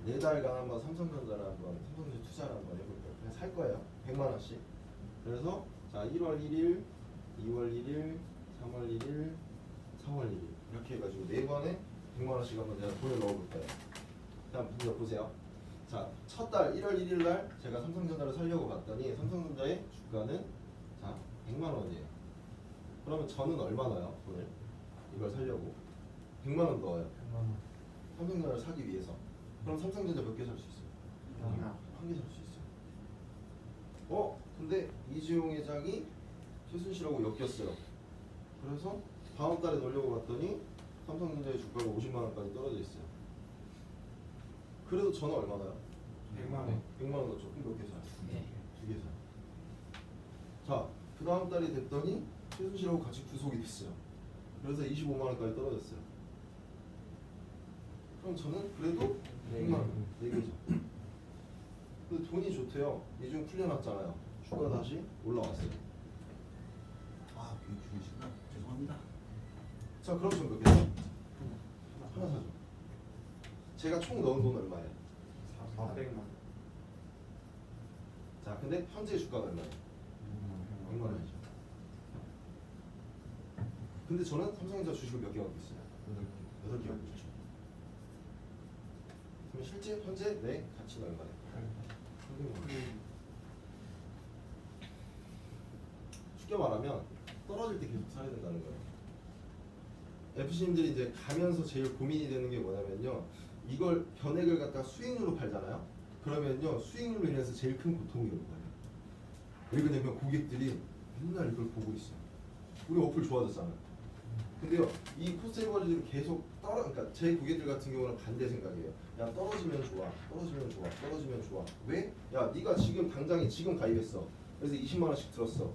4달간 한번 삼성전자를 한번 삼성전자 투자를 한번 해볼 거예요. 그냥 살 거예요. 100만 원씩. 그래서 자 1월 1일, 2월 1일, 3월 1일, 4월 1일 이렇게 해가지고 4번에 100만 원씩 한번 제가 돈을 넣어볼 거예요. 한번 보세요. 자, 첫 달 1월 1일 날 제가 삼성전자를 살려고 봤더니 삼성전자의 주가는 자 100만 원이에요. 그러면 저는 얼마 넣어요? 돈을 이걸 살려고 100만 원 넣어요. 100만 원. 삼성전자를 사기 위해서. 그럼 삼성전자 몇 개 살 수 있어요? 한 개 살 수 있어요. 근데 이재용 회장이 최순실하고 엮였어요. 그래서 다음 달에 넣으려고 봤더니 삼성전자의 주가가 50만 원까지 떨어져 있어요. 그래도 저는 얼마나요? 100만 원. 100만 원 넣죠. 그럼 몇 개 사요? 네. 2개 사요. 자, 그 다음 달이 됐더니 최순실하고 같이 구속이 됐어요. 그래서 25만 원까지 떨어졌어요. 그럼 저는 그래도 100만 원, 4개죠. 근데 돈이 좋대요. 이중 풀려났잖아요. 주가 다시 올라왔어요. 아, 그게 중요시구나. 죄송합니다. 자, 그럼 전 몇 개 사요? 하나 사죠. 제가 총 넣은 돈 얼마예요? 400만. 자, 근데 현재 주가가 얼마예요? 100만 원이죠. 근데 저는 삼성전자 주식을 몇 개 갖고 있어요? 8개 갖고 있죠. 그럼 실제 현재 내 가치는 얼마냐? 300만 원. 쉽게 말하면 떨어질 때 계속 사야 된다는 거예요. FC님들이 이제 가면서 제일 고민이 되는 게 뭐냐면요. 이걸 변액을 갖다가 수익률로 팔잖아요. 그러면요 수익률로 인해서 제일 큰 고통이 오는 거예요. 왜 그러냐면 고객들이 맨날 이걸 보고 있어요. 우리 어플 좋아졌잖아요. 근데요 이 코스트 에버리지를 계속 그러니까 제 고객들 같은 경우는 반대 생각이에요. 야 떨어지면 좋아, 떨어지면 좋아, 떨어지면 좋아. 왜? 야 네가 지금 당장에 지금 가입했어. 그래서 20만 원씩 들었어.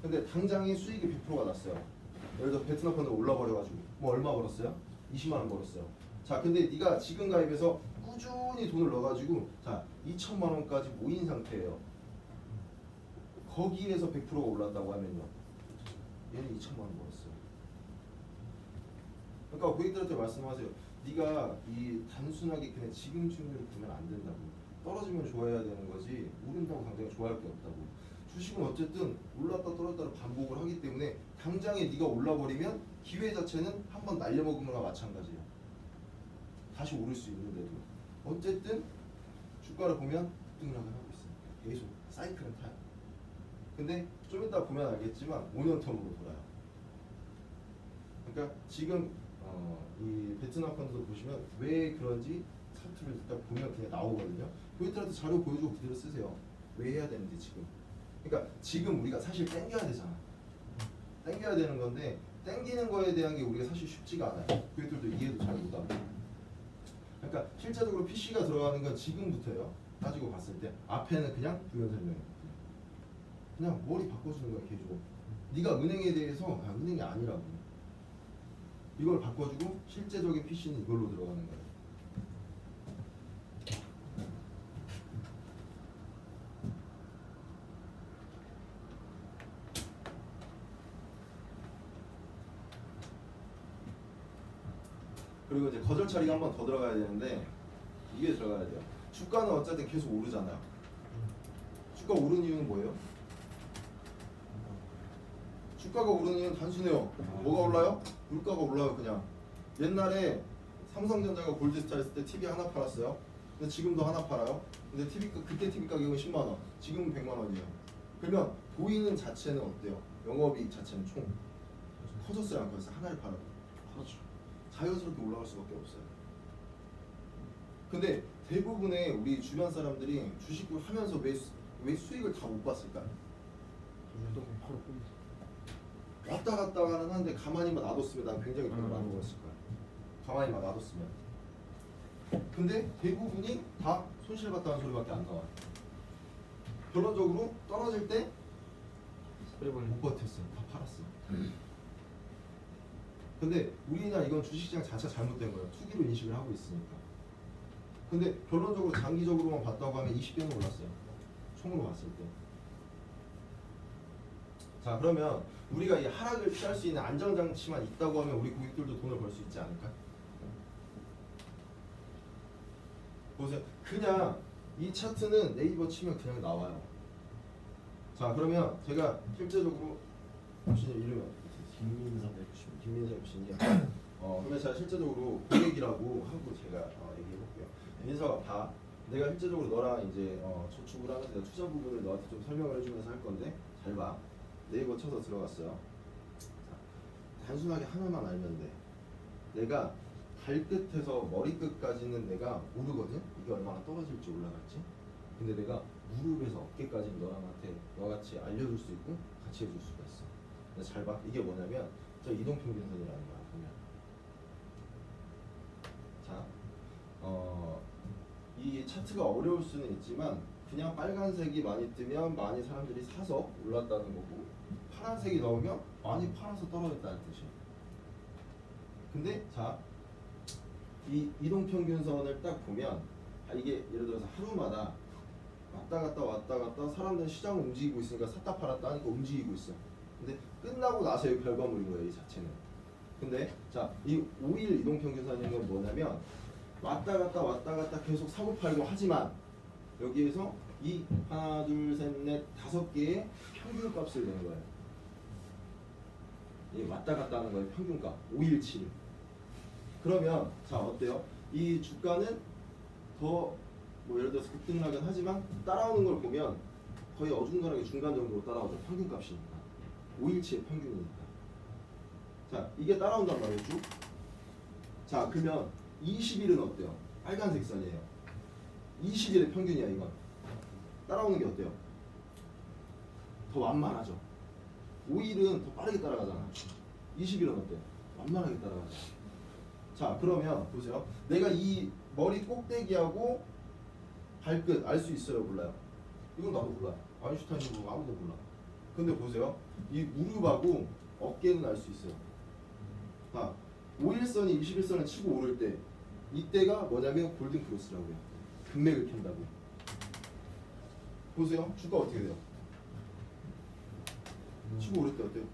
근데 당장에 수익이 100%가 났어요. 예를 들어 베트남 펀드 올라버려가지고 뭐 얼마 벌었어요? 20만 원 벌었어요. 자 근데 네가 지금 가입해서 꾸준히 돈을 넣어가지고 자 2천만 원까지 모인 상태예요. 거기에서 100%가 올랐다고 하면요 얘는 2천만 원 벌었어요. 그러니까 고객들한테 말씀하세요. 네가 이 단순하게 그냥 지금 수익률을 보면 안 된다고. 떨어지면 좋아해야 되는 거지 오른다고 당장에 좋아할 게 없다고. 주식은 어쨌든 올랐다 떨어졌다를 반복을 하기 때문에 당장에 네가 올라버리면 기회 자체는 한번 날려먹은 거나 마찬가지예요. 다시 오를 수 있는데도 어쨌든 주가를 보면 등락을 하고 있어요. 계속 사이클은 타요. 근데 좀 이따 보면 알겠지만 5년 텀으로 돌아요. 그러니까 지금 이 베트남 펀드도 보시면 왜 그런지 차트를 딱 보면 그냥 나오거든요. 고객들한테 자료 보여주고 그대로 쓰세요. 왜 해야 되는지 지금. 그러니까 지금 우리가 사실 땡겨야 되잖아. 땡겨야 되는 건데 땡기는 거에 대한 게 우리가 사실 쉽지가 않아요. 고객들도 이해도 잘 못하고. 그러니까 실제적으로 PC가 들어가는 건 지금부터예요. 따지고 봤을 때 앞에는 그냥 부연 설명이에요. 그냥 머리 바꿔주는 거야 계속. 네가 은행에 대해서 은행이 아니라고. 이걸 바꿔주고 실제적인 PC는 이걸로 들어가는 거예요. 그리고 이제 거절 처리가 한 번 더 들어가야 되는데 이게 들어가야 돼요. 주가는 어쨌든 계속 오르잖아요. 주가 오르는 이유는 뭐예요? 주가가 오르는 이유는 단순해요. 뭐가 올라요? 물가가 올라요. 그냥 옛날에 삼성전자가 골드스타 했을 때 TV 하나 팔았어요. 근데 지금도 하나 팔아요. 근데 그때 TV 가격은 10만 원, 지금은 100만 원이에요. 그러면 보이는 자체는 어때요? 영업이익 자체는 총 커졌어요, 안 커졌어요? 하나를 팔아도 그렇죠. 자연스럽게 올라갈 수밖에 없어요. 근데 대부분의 우리 주변 사람들이 주식을 하면서 왜 수익을 다 못 봤을까요? 또 바로 뿜. 왔다 갔다가는 하는데 가만히만 놔뒀으면 난 굉장히 돈을 많이 벌었을 거야. 가만히만 놔뒀으면. 근데 대부분이 다 손실 봤다는 소리밖에 안 나와요. 결론적으로 떨어질 때 못 버텼어요. 다 팔았어요. 근데 우리나라 이건 주식시장 자체가 잘못된 거예요. 투기로 인식을 하고 있으니까. 근데 결론적으로 장기적으로만 봤다고 하면 20배는 올랐어요. 총으로 봤을 때. 자 그러면 우리가 이 하락을 피할 수 있는 안정장치만 있다고 하면 우리 고객들도 돈을 벌 수 있지 않을까? 보세요. 그냥 이 차트는 네이버 치면 그냥 나와요. 자 그러면 제가 실제적으로 혹시 이름이 김민석 김민석 씨님. 그러면 제가 실제적으로 고객이라고 하고 제가 얘기해 볼게요. 민석아 봐. 내가 실제적으로 너랑 이제 저축을 하면서 내가 투자 부분을 너한테 좀 설명을 해주면서 할 건데 잘 봐. 네이버 쳐서 들어갔어요. 자, 단순하게 하나만 알면 돼. 내가 발끝에서 머리끝까지는 내가 모르거든. 이게 얼마나 떨어질지 올라갈지. 근데 내가 무릎에서 어깨까지는 너같이 알려줄 수 있고 같이 해줄 수가 있어. 근데 잘 봐. 이게 뭐냐면 저 이동평균선이라는 거야. 보면 자, 이 차트가 어려울 수는 있지만 그냥 빨간색이 많이 뜨면 많이 사람들이 사서 올랐다는 거고 파란색이 나오면 많이 팔아서 떨어졌다는 뜻이에요. 근데 자, 이 이동평균선을 딱 보면 이게 예를 들어서 하루마다 왔다 갔다 사람들은 시장을 움직이고 있으니까 샀다 팔았다 하니까 움직이고 있어. 근데 끝나고 나서의 결과물인 거예요, 이 자체는. 근데 자, 이 5일 이동평균선인 건 뭐냐면 왔다 갔다 계속 사고 팔고 하지만 여기에서 이 하나, 둘, 셋, 넷, 5개의 평균 값을 내는 거예요. 이 왔다 갔다 하는 거예요. 평균값 517. 그러면 자 어때요? 이 주가는 더 뭐 예를 들어서 급등락은 하지만 따라오는 걸 보면 거의 어중간하게 중간 정도로 따라오죠. 평균값이니까 517의 평균이니까. 자 이게 따라온단 말이에요. 쭉. 자 그러면 20일은 어때요? 빨간색 선이에요. 20일의 평균이야 이건. 따라오는 게 어때요? 더 완만하죠. 5일은 더 빠르게 따라가잖아. 20일은 어때요? 완만하게 따라가죠. 자 그러면 보세요. 내가 이 머리 꼭대기하고 발끝 알 수 있어요? 몰라요? 이건 나도 몰라. 아인슈타인도 모르고 아무도 몰라. 근데 보세요. 이 무릎하고 어깨는 알 수 있어요. 자 5일선이 21선을 치고 오를 때 이때가 뭐냐면 골든 크로스라고요. 금맥을 캔다고요. 보세요. 주가 어떻게 돼요? 치고 오를 때 어때요?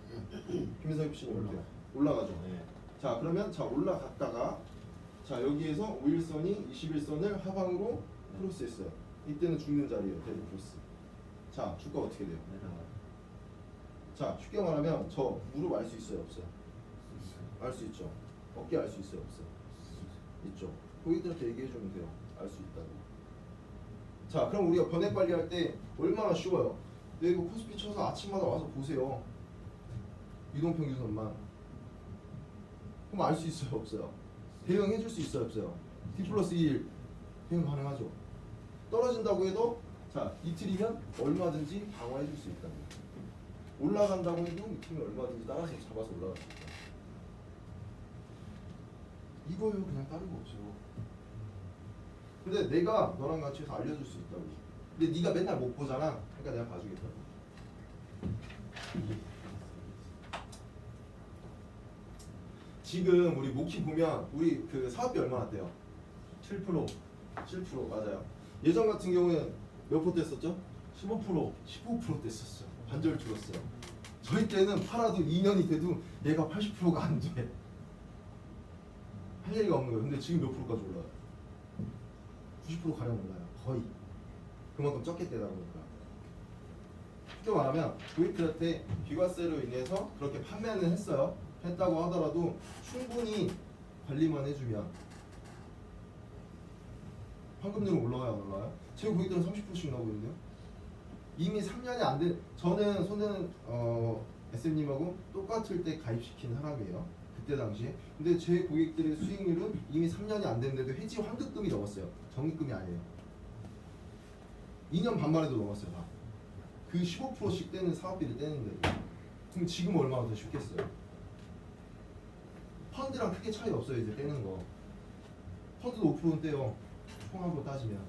김민석 씨는 어때요? 올라가죠. 네. 자 그러면 자 올라갔다가 자 여기에서 5일선이 21선을 하방으로 크로스했어요. 이때는 죽는 자리예요. 데드 크로스. 자 주가 어떻게 돼요? 자 쉽게 말하면 저 무릎 알 수 있어요? 없어요? 알 수 있죠. 어깨 알 수 있어요? 없어요? 있죠. 고객들한테 얘기해 주면 돼요. 알 수 있다고. 자 그럼 우리가 변액 관리할 때 얼마나 쉬워요? 네, 이거 코스피 쳐서 아침마다 와서 보세요. 이동평균선만. 그럼 알 수 있어요? 없어요? 대응해 줄 수 있어요? 없어요? D 플러스 1 대응 가능하죠. 떨어진다고 해도 자 이틀이면 얼마든지 방어해 줄 수 있다. 올라간다고 해도 이틀이면 얼마든지 따라서 잡아서 올라갈 수 있다. 이거요. 그냥 다른 거 없어요. 근데 내가 너랑 같이 해서 알려줄 수 있다고. 근데 네가 맨날 못 보잖아. 그러니까 내가 봐주겠다고. 지금 우리 모키 보면 우리 그 사업비 얼마나 돼요? 7% 맞아요. 예전 같은 경우에 몇 프로 뗐었죠? 15% 뗐었어요. 반절 줄었어요. 저희 때는 팔아도 2년이 돼도 얘가 80%가 안 돼. 할 얘기가 없는 거예요. 근데 지금 몇 프로까지 올라요? 90% 가량 올라요. 거의. 그만큼 적게 떼다 보니까. 쉽게 말하면 고객들한테 비과세로 인해서 그렇게 판매는 했어요. 했다고 하더라도 충분히 관리만 해주면 환급률은 올라가요, 안 올라가요? 제 고객들은 30%씩 나오고 있는데요. 이미 3년이 안 된, 저는 손대는 SM님하고 똑같을 때 가입시킨 사람이에요. 그때 당시에. 근데 제 고객들의 수익률은 이미 3년이 안 됐는데도 해지 환급금이 넘었어요. 적립금이 아니에요. 2년 반 만에도 넘었어요, 다. 그 15%씩 떼는 사업비를 떼는데. 그럼 지금 얼마나 더 쉽겠어요? 펀드랑 크게 차이 없어요, 이제 떼는 거. 펀드도 5%는 떼요. 총합으로 따지면.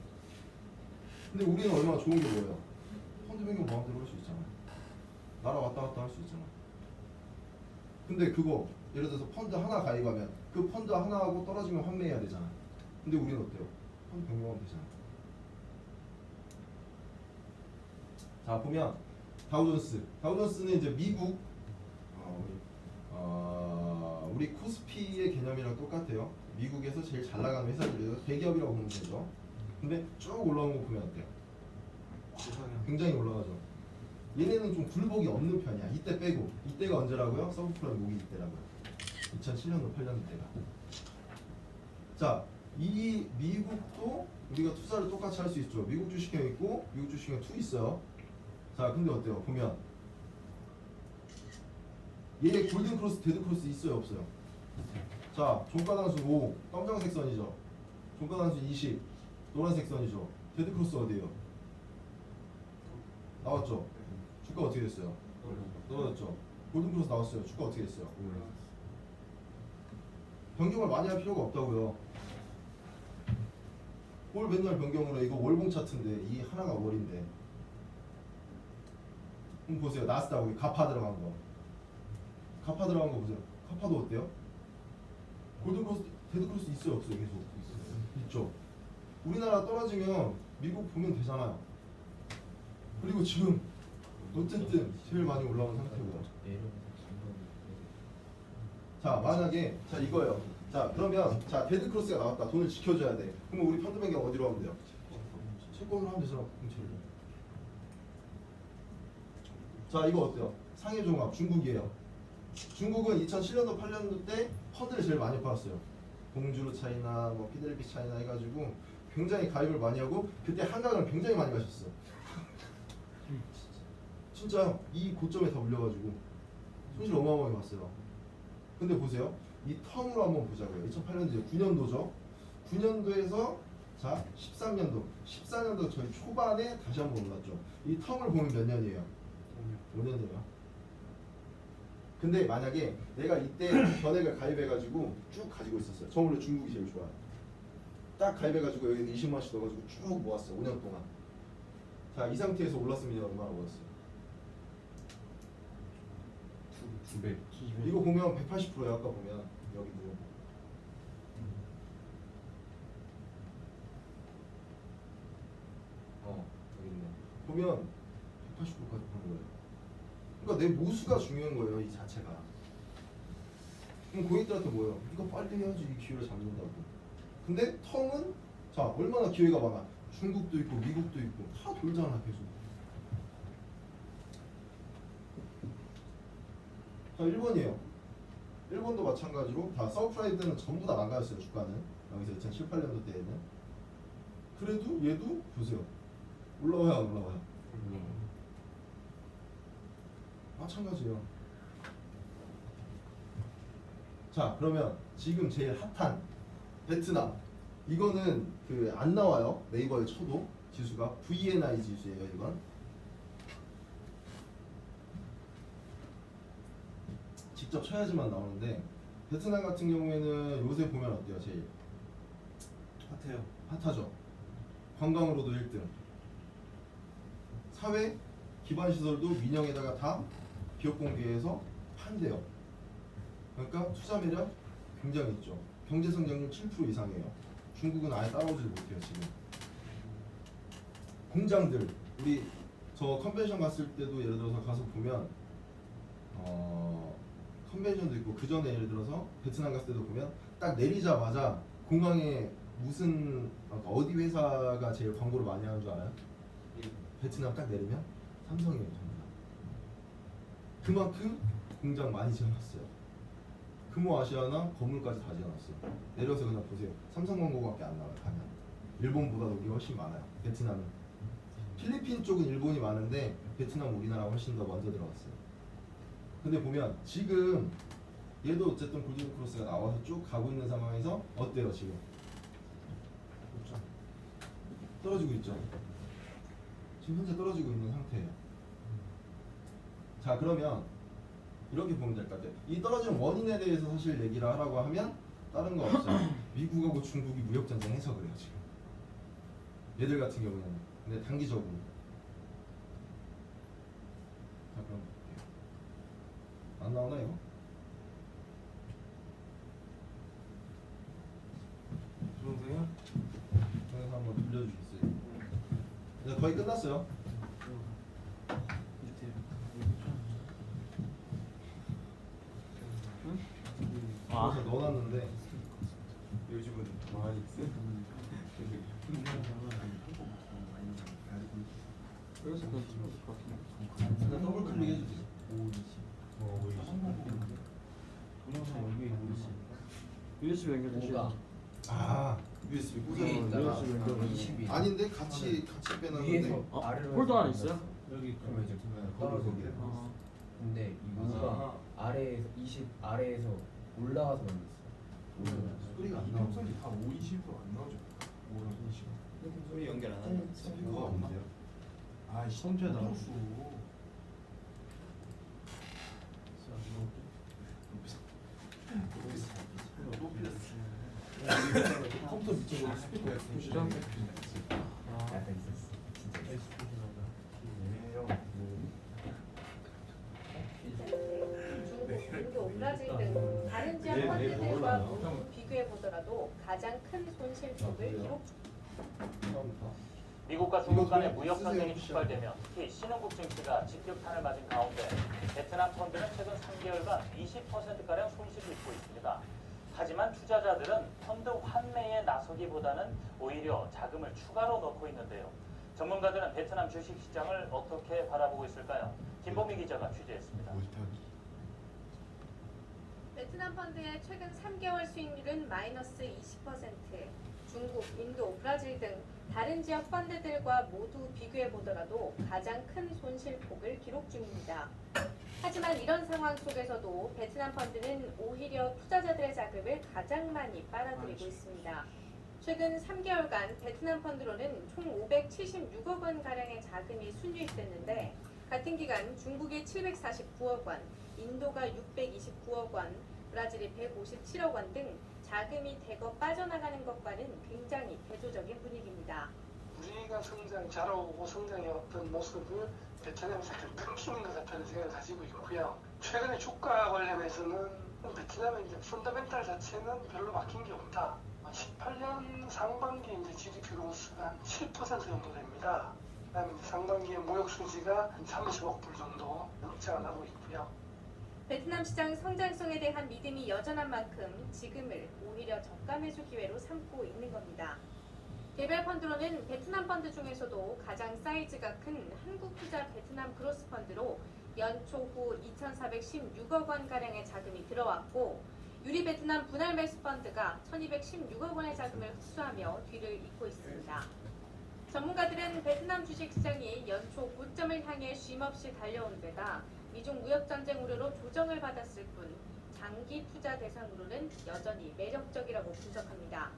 근데 우리는 얼마나 좋은 게 뭐예요? 펀드 변경 마음대로 할 수 있잖아. 나라 왔다 갔다 할 수 있잖아. 근데 그거 예를 들어서 펀드 하나 가입하면 그 펀드 하나하고 떨어지면 환매해야 되잖아. 근데 우리는 어때요? 펀드 변경하면 되잖아. 자 보면 다우존스는 이제 미국 우리 코스피의 개념이랑 똑같아요. 미국에서 제일 잘 나가는 회사들이에요. 대기업이라고 보면 되죠. 근데 쭉 올라오는 거 보면 어때요? 굉장히 올라가죠. 얘네는 좀 굴복이 없는 편이야. 이때 빼고. 이때가 언제라고요? 서브프라임 모기 이때라고요. 2007년도 8년도 때가. 자, 이 미국도 우리가 투자를 똑같이 할 수 있죠. 미국 주식형 있고 미국 주식형 2 있어요. 자, 근데 어때요? 보면 얘 골든 크로스, 데드 크로스 있어요, 없어요? 자, 종가 단수 5, 검정색 선이죠. 종가 단수 20, 노란색 선이죠. 데드 크로스 어디예요? 나왔죠? 주가 어떻게 됐어요? 떨어졌죠? 골든 크로스 나왔어요. 주가 어떻게 됐어요? 변경을 많이 할 필요가 없다고요. 뭘 맨날 변경을 해? 이거 월봉 차트인데 이 하나가 월인데. 그럼 보세요. 나스닥 우리 가파 들어간 거. 가파 들어간 거 보세요. 가파도 어때요? 골든 크로스, 데드 크로스 있어요, 없어요? 계속 있죠. 우리나라 떨어지면 미국 보면 되잖아요. 그리고 지금 어쨌든 제일 많이 올라온 상태고요. 자 만약에 자 이거예요. 자 그러면 자 데드 크로스가 나왔다. 돈을 지켜줘야 돼. 그러면 우리 펀드 변경 어디로 하면 돼요? 채권으로 하면 되잖아. 공채로. 자 이거 어때요? 상해 종합 중국이에요. 중국은 2007년도 8년도 때 퍼드를 제일 많이 팔았어요. 공주루 차이나 뭐 피델비 차이나 해가지고 굉장히 가입을 많이 하고 그때 한강을 굉장히 많이 가셨어요. 진짜 이 고점에 다 올려가지고 손실 어마어마하게 봤어요. 근데 보세요. 이 텀으로 한번 보자고요. 2008년도 9년도죠. 9년도에서 자 13년도, 14년도 저희 초반에 다시 한번 올랐죠. 이 텀을 보면 몇 년이에요? 5년이에요. 근데 만약에 내가 이때 전액을 가입해가지고 쭉 가지고 있었어요. 저 원래 중국이 제일 좋아요. 딱 가입해가지고 여기 20만원씩 넣어가지고 쭉 모았어요. 5년 동안. 자, 이 상태에서 올랐으면 얼마나 올랐어요? 2배. 이거 보면 180%야. 아까 보면 여기도. 여기 있네. 보면 180%까지 보는 거예요. 그러니까 내 모수가 중요한 거예요. 이 자체가. 그럼 고객들한테 뭐예요? 이거 빨리 해야지 이 기회를 잡는다고. 근데 텀은 자 얼마나 기회가 많아. 중국도 있고 미국도 있고 다 돌잖아 계속. 자 1번이에요. 1번도 마찬가지로 다 서프라이드는 전부 다 망가졌어요. 주가는 여기서 2007, 8년도 때에는. 그래도 얘도 보세요. 올라와요 안 올라와요? 마찬가지예요. 자 그러면 지금 제일 핫한 베트남 이거는 그 안 나와요. 네이버에 쳐도 지수가 VNI 지수예요. 이건 직접 쳐야지만 나오는데 베트남 같은 경우에는 요새 보면 어때요? 제일 핫해요. 핫하죠. 관광으로도 1등. 사회 기반 시설도 민영에다가 다 기업 공개해서 판대요. 그러니까 투자 매력 굉장히 있죠. 경제 성장률 7% 이상이에요. 중국은 아예 따라오질 못해요 지금. 공장들 우리 저 컨벤션 갔을 때도 예를 들어서 가서 보면 컨벤션도 있고 그 전에 예를 들어서 베트남 갔을 때도 보면 딱 내리자마자 공항에 무슨 어디 회사가 제일 광고를 많이 하는 줄 알아요? 베트남 딱 내리면 삼성이에요 전부 다. 그만큼 공장 많이 지어놨어요. 금호 아시아나 건물까지 다 지어놨어요. 내려서 그냥 보세요. 삼성 광고밖에 안 나와요. 가면 일본보다도 우리가 훨씬 많아요. 베트남은. 필리핀 쪽은 일본이 많은데 베트남 우리나라가 훨씬 더 먼저 들어갔어요. 근데 보면 지금 얘도 어쨌든 골든 크로스가 나와서 쭉 가고 있는 상황에서 어때요 지금? 떨어지고 있죠. 지금 현재 떨어지고 있는 상태예요. 자 그러면 이렇게 보면 될 것 같아요. 이 떨어지는 원인에 대해서 사실 얘기를 하라고 하면 다른 거 없어요. 미국하고 중국이 무역 전쟁 해서 그래요 지금. 얘들 같은 경우에는. 근데 단기적으로. 자 그럼 볼게요. 안 나오나 이거? 좋으세요? 그래서 한번 돌려주겠어요. 네, 거의 끝났어요. 그래서 넣어놨는데 요즘은 많이 있어요. 그래서 그건 찍어줄 것 같은데. 그냥 더블 클릭 해주세요. 5, 20. USB 연결되시죠? 아 USB 위에 있다가 꽂아놓은 20이 아닌데 같이 빼놨는데 위에서 아래로 폴더 안에 있어요? 여기 그러면 이제 떨어져 거기에. 아, 근데 이거가 아래에서 20 아래에서 올라와서 만들었어. 소리가 안 나오죠. 다 5, 20으로 안 나오죠. 5, 20. 소리 연결 안 하는 스피커가 없는데요? 아, 성재 나왔어. 컴퓨터 밑쪽으로 스피커가 진짜? 약간 있었어. 중국 올라질 때 다른 지역 펀드들과 비교해 보더라도 가장 큰 손실폭을 기록. 미국과 중국 간의 무역 전쟁이 촉발되며 특히 신흥국 증시가 직격탄을 맞은 가운데 베트남 펀드는 최근 3개월간 20%가량 손실을 입고 있습니다. 하지만 투자자들은 펀드 환매에 나서기보다는 오히려 자금을 추가로 넣고 있는데요. 전문가들은 베트남 주식시장을 어떻게 바라보고 있을까요? 김범희 기자가 취재했습니다. 베트남 펀드의 최근 3개월 수익률은 마이너스 20%, 중국, 인도, 브라질 등 다른 지역 펀드들과 모두 비교해 보더라도 가장 큰 손실폭을 기록 중입니다. 하지만 이런 상황 속에서도 베트남 펀드는 오히려 투자자들의 자금을 가장 많이 빨아들이고 있습니다. 최근 3개월간 베트남 펀드로는 총 576억 원 가량의 자금이 순유입됐는데 같은 기간 중국이 749억 원, 인도가 629억 원, 브라질이 157억 원 등 자금이 대거 빠져나가는 것과는 굉장히 대조적인 분위기입니다. 우리가 잘하고 성장해 왔던 모습을 베트남에서 끊기는 것 같다는 생각을 가지고 있고요. 최근에 주가 관련해서는 베트남의 이제 펀더멘탈 자체는 별로 바뀐 게 없다. 18년 상반기에 이제 GDP 그로스가 한 7% 정도 됩니다. 그다음에 이제 상반기에 무역 수지가 한 30억 불 정도 확장을 하고 있고요. 베트남 시장 성장성에 대한 믿음이 여전한 만큼 지금을 오히려 저가 매수 기회로 삼고 있는 겁니다. 개별 펀드로는 베트남 펀드 중에서도 가장 사이즈가 큰 한국투자 베트남 그로스 펀드로 연초 후 2,416억 원 가량의 자금이 들어왔고 유리 베트남 분할 매수 펀드가 1,216억 원의 자금을 흡수하며 뒤를 잇고 있습니다. 전문가들은 베트남 주식시장이 연초 고점을 향해 쉼없이 달려온 데다 미중 무역 전쟁 우려로 조정을 받았을 뿐 장기 투자 대상으로는 여전히 매력적이라고 분석합니다.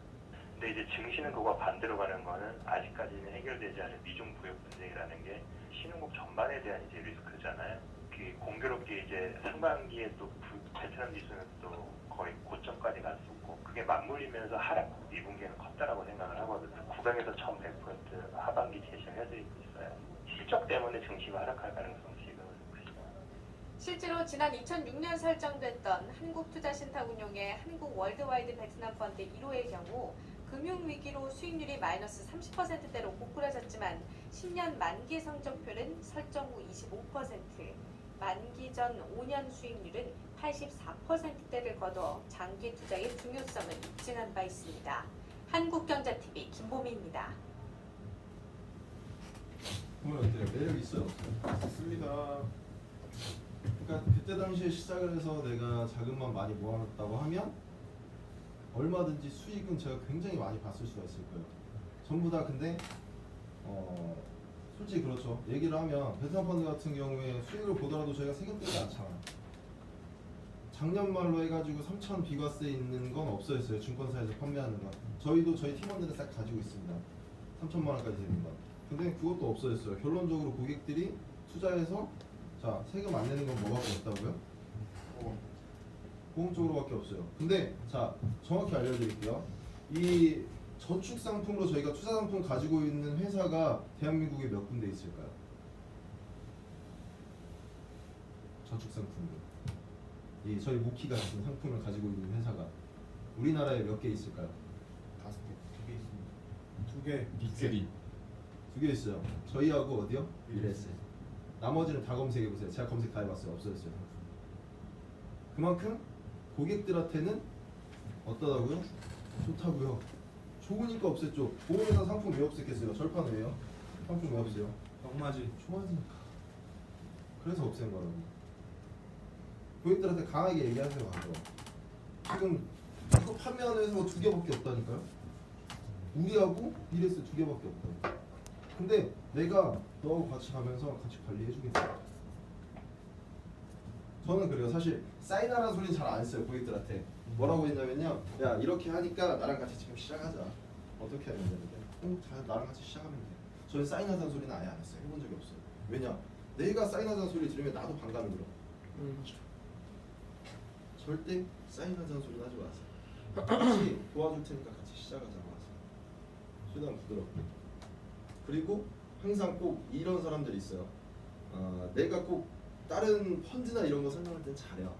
근데 이제 증시는 그거와 반대로 가는 거는 아직까지는 해결되지 않은 미중 부역 분쟁이라는 게 신흥국 전반에 대한 이제 리스크잖아요. 그 공교롭게 이제 상반기에 또 베트남 지수는 또 거의 고점까지 갔었고 그게 맞물리면서 하락 2분기에는 컸다라고 생각을 하거든요. 900에서 1,100% 하반기 제시를 해드리고 있어요. 실적 때문에 증시가 하락할 가능성이 지금은 크죠. 실제로 지난 2006년 설정됐던 한국투자신탁운용의 한국 월드와이드 베트남 펀드 1호의 경우 금융위기로 수익률이 마이너스 30%대로 고꾸라졌지만 10년 만기 성적표는 설정 후 25%, 만기 전 5년 수익률은 84%대를 거둬 장기 투자의 중요성을 입증한 바 있습니다. 한국경제TV 김보미입니다. 보면 어때요? 매력 있어요? 있습니다. 그러니까 그때 당시에 시작을 해서 내가 자금만 많이 모아놨다고 하면 얼마든지 수익은 제가 굉장히 많이 봤을 수가 있을 거예요. 전부 다 근데 솔직히 그렇죠. 얘기를 하면 베트남 펀드 같은 경우에 수익을 보더라도 저희가 세금 떼지 않잖아요. 작년 말로 해가지고 3,000 비과세 있는 건 없어졌어요. 증권사에서 판매하는 건. 저희도 저희 팀원들은 싹 가지고 있습니다. 3,000만 원까지 되는 건. 근데 그것도 없어졌어요. 결론적으로 고객들이 투자해서 자 세금 안 내는 건 뭐밖에 없다고요? 보험 쪽으로밖에 없어요. 근데 자 정확히 알려드릴게요. 이 저축 상품으로 저희가 투자 상품 가지고 있는 회사가 대한민국에 몇 군데 있을까요? 저축 상품으로 이 저희 무키 같은 상품을 가지고 있는 회사가 우리나라에 몇 개 있을까요? 5개, 2개 있습니다. 2개. 빅3. 2개 있어요. 저희하고 어디요? 미래에셋. 나머지는 다 검색해 보세요. 제가 검색 다 해봤어요. 없어졌어요. 그만큼 고객들한테는 어떠다고요? 좋다고요. 좋으니까 없앴죠. 보험회사 상품 왜 없앴겠어요? 절판 왜요? 상품 왜 없어요? 병마지. 좋아지니까. 그래서 없앤 거라고. 고객들한테 강하게 얘기하세요. 가서. 지금 이거 판매하는 회사가 2개밖에 없다니까요. 우리하고 미래에셋 2개밖에 없다니까. 근데 내가 너하고 같이 가면서 같이 관리해주겠다. 저는 그래요. 사실 사인하라는 소리는 잘 안 써요. 고객들한테. 뭐라고 했냐면요. 야 이렇게 하니까 나랑 같이 지금 시작하자. 어떻게 하면 되는데? 잘 나랑 같이 시작하면 돼. 저는 사인하자는 소리는 아예 안 했어요. 해본 적이 없어요. 왜냐? 내가 사인하자는 소리 들으면 나도 반감이 들어. 절대 사인하자는 소리는 하지 마세요. 같이 도와줄 테니까 같이 시작하자고 하세요. 최대한 부드럽게. 그리고 항상 꼭 이런 사람들이 있어요. 내가 꼭 다른 펀드나 이런 거 설명할 때는 잘해요.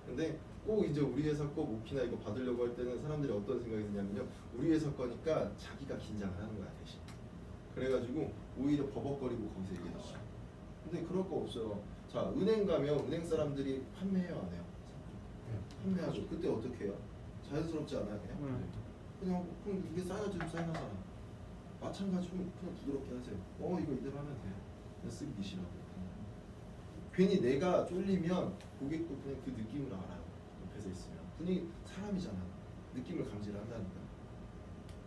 근데 꼭 이제 우리 회사 거 오키나 이거 받으려고 할 때는 사람들이 어떤 생각이 드냐면요. 우리 회사 거니까 자기가 긴장을 하는 거야 대신. 그래가지고 오히려 버벅거리고 거기서 얘기해줬어요. 근데 그럴 거 없어요. 자 은행 가면 은행 사람들이 판매해요 안 해요? 판매하죠. 그때 어떻게 해요? 자연스럽지 않아요 그냥? 그냥 그럼 이게 사인하자 사인하잖아. 마찬가지로 그냥 부드럽게 하세요. 이거 이대로 하면 돼. 그냥 쓱 미시라고. 괜히 내가 쫄리면 고객도 그냥 그 느낌을 알아요. 옆에서 있으면 분위기 사람이잖아. 느낌을 감지를 한다니까.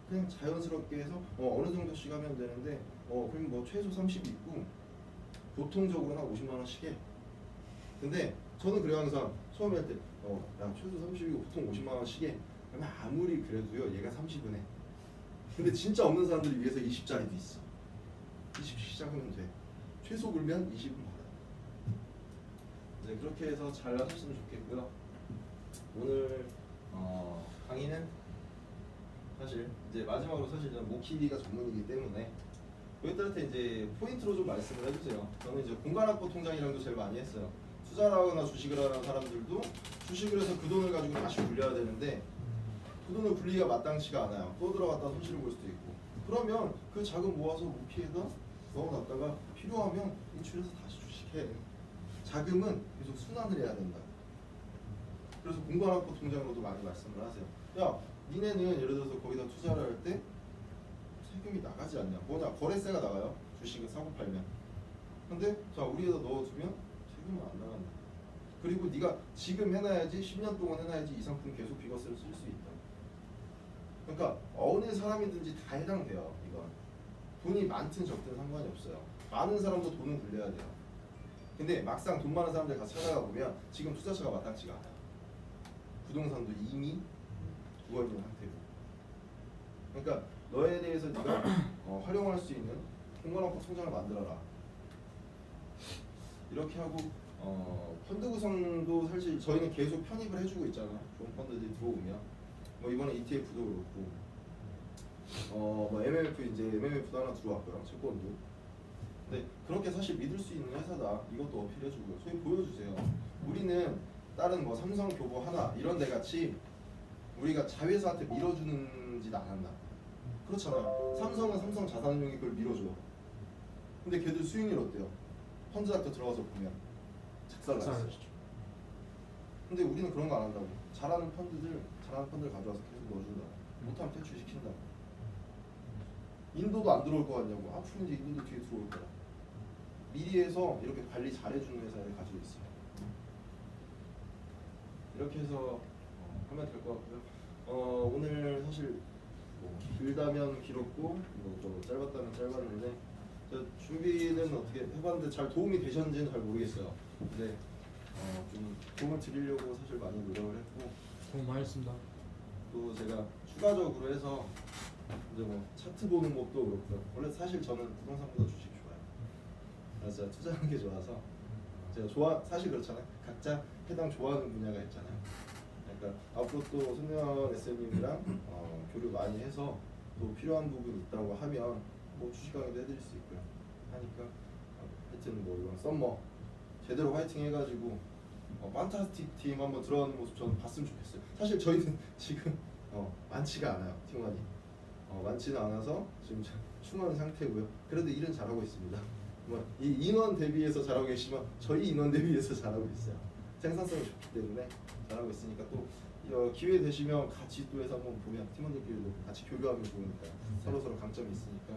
그냥 자연스럽게 해서 어느 정도씩 하면 되는데 그럼 뭐 최소 30 있고 보통적으로는 한 50만 원씩 해. 근데 저는 그래요 항상 처음에 할 때 야 최소 30이고 보통 50만 원씩 해. 그러면 아무리 그래도요 얘가 30은 해. 근데 진짜 없는 사람들 위해서 20짜리도 있어. 20 시작하면 돼. 최소 굴면 20은 받아요. 이제 그렇게 해서 잘 하셨으면 좋겠고요. 오늘 강의는 사실 이제 마지막으로 사실 저는 모키가 전문이기 때문에 고객들한테 이제 포인트로 좀 말씀을 해주세요. 저는 이제 공간확보 통장이랑도 제일 많이 했어요. 투자를 하거나 주식을 하는 사람들도 주식을 해서 그 돈을 가지고 다시 굴려야 되는데 그 돈을 굴리기가 마땅치가 않아요. 또 들어갔다 손실을 볼 수도 있고. 그러면 그 자금 모아서 모키에다 넣어놨다가 필요하면 인출해서 다시 주식해. 자금은 계속 순환을 해야 된다. 그래서 공간확보 통장으로도 많이 말씀을 하세요. 야, 니네는 예를 들어서 거기다 투자를 할 때 세금이 나가지 않냐? 뭐냐? 거래세가 나가요. 주식을 사고 팔면. 근데 자 우리에다 넣어두면 세금은 안 나간다. 그리고 네가 지금 해놔야지 10년 동안 해놔야지 이 상품 계속 비과세를 쓸 수 있다. 그러니까 어느 사람이든지 다 해당돼요. 이건 돈이 많든 적든 상관이 없어요. 많은 사람도 돈은 굴려야 돼요. 근데 막상 돈 많은 사람들 가서 찾아가 보면 지금 투자처가 마땅치가 않아요. 부동산도 이미 죽어있는 상태고. 그러니까 너에 대해서 네가 활용할 수 있는 공간확보 통장을 만들어라. 이렇게 하고 펀드 구성도 사실 저희는 계속 편입을 해주고 있잖아요. 좋은 펀드들이 들어오면 뭐 이번에 ETF도 그렇고 뭐 MMF 이제 MMF도 하나 들어왔고요. 채권도. 근데 그렇게 사실 믿을 수 있는 회사다. 이것도 어필해주고요. 저희 보여주세요. 우리는 다른 뭐 삼성, 교보, 하나 이런 데 같이 우리가 자회사한테 밀어주는 짓 안 한다. 그렇잖아요. 삼성은 삼성 자산운용이 그걸 밀어줘. 근데 걔들 수익률 어때요? 펀드 학교 들어가서 보면 작살나죠. 근데 우리는 그런 거 안 한다고. 잘하는 펀드들 가져와서 계속 넣어준다. 못하면 퇴출시킨다. 인도도 안 들어올 거 같냐고. 앞으로 이제 인도도 뒤에 들어올 거야. 미리 해서 이렇게 관리 잘해주는 회사를 가지고 있어요. 이렇게 해서 하면 될 것 같고요. 오늘 사실 뭐 길다면 길었고 또 짧았다면 짧았는데 준비는 어떻게 해봤는데 잘 도움이 되셨는지는 잘 모르겠어요. 근데 좀 도움을 드리려고 사실 많이 노력을 했고 도움 많이 했습니다. 또 제가 추가적으로 해서 이제 뭐 차트 보는 것도 그렇고요. 원래 사실 저는 부동산보다 주식 좋아해요. 그래서 제가 투자하는 게 좋아서 제가 사실 그렇잖아요. 각자 해당 좋아하는 분야가 있잖아요. 그러니까 앞으로 또 손현 SM님이랑 교류 많이 해서 또 필요한 부분 있다고 하면 뭐 주식 강의도 해드릴 수 있고요. 하니까 하여튼 뭐 이번 썸머 제대로 화이팅 해가지고 판타스틱 팀 한번 들어가는 모습 저는 봤으면 좋겠어요. 사실 저희는 지금 많지가 않아요. 팀원이 많지는 않아서 지금 충원 상태고요. 그래도 일은 잘하고 있습니다. 뭐 이 인원 대비해서 잘하고 계시지만 저희 인원 대비해서 잘하고 있어요. 생산성이 좋기 때문에 잘하고 있으니까 또 기회 되시면 같이 또 해서 한번 보면 팀원들끼리도 같이 교류하면 좋으니까 서로 강점이 있으니까.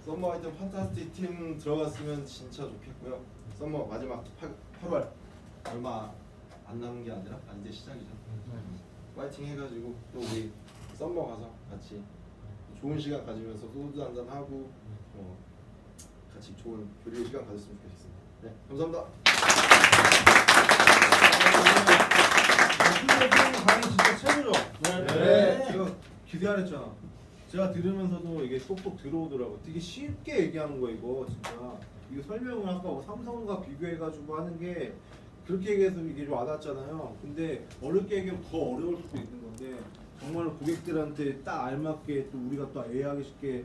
썸머 하여튼 판타스틱 팀 들어갔으면 진짜 좋겠고요. 썸머 마지막 8월 얼마 안 남은 게 아니라 이제 시작이죠. 파이팅 해가지고 또 우리 썸머 가서 같이 좋은 시간 가지면서 소주 한잔 하고 같이 좋은 교류의 시간 가졌으면 좋겠습니다. 네, 감사합니다. 강의 진짜 최고죠? 네. 제가 기대하랬잖아. 제가 들으면서도 이게 꼭꼭 들어오더라고. 되게 쉽게 얘기하는 거 이거 진짜. 이거 설명을 아까 삼성과 비교해가지고 하는 게 그렇게 얘기해서 이게 좀 와닿잖아요. 근데 어렵게 얘기하면 더 어려울 수도 있는 건데 정말로 고객들한테 딱 알맞게 또 우리가 또 이해하기 쉽게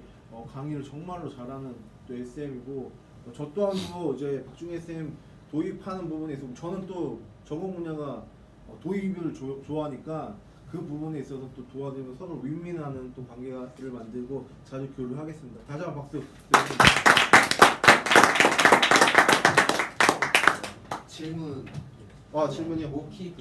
강의를 정말로 잘하는 또 SM이고 저 또한도 이제 박중희 SM 도입하는 부분에 있어서 저는 또 전공 분야가 도입을 좋아하니까 그 부분에 있어서 또 도와드리면 서로 윈윈하는 또 관계를 만들고 자주 교류하겠습니다. 다시 한번 박수. 질문이요? 모키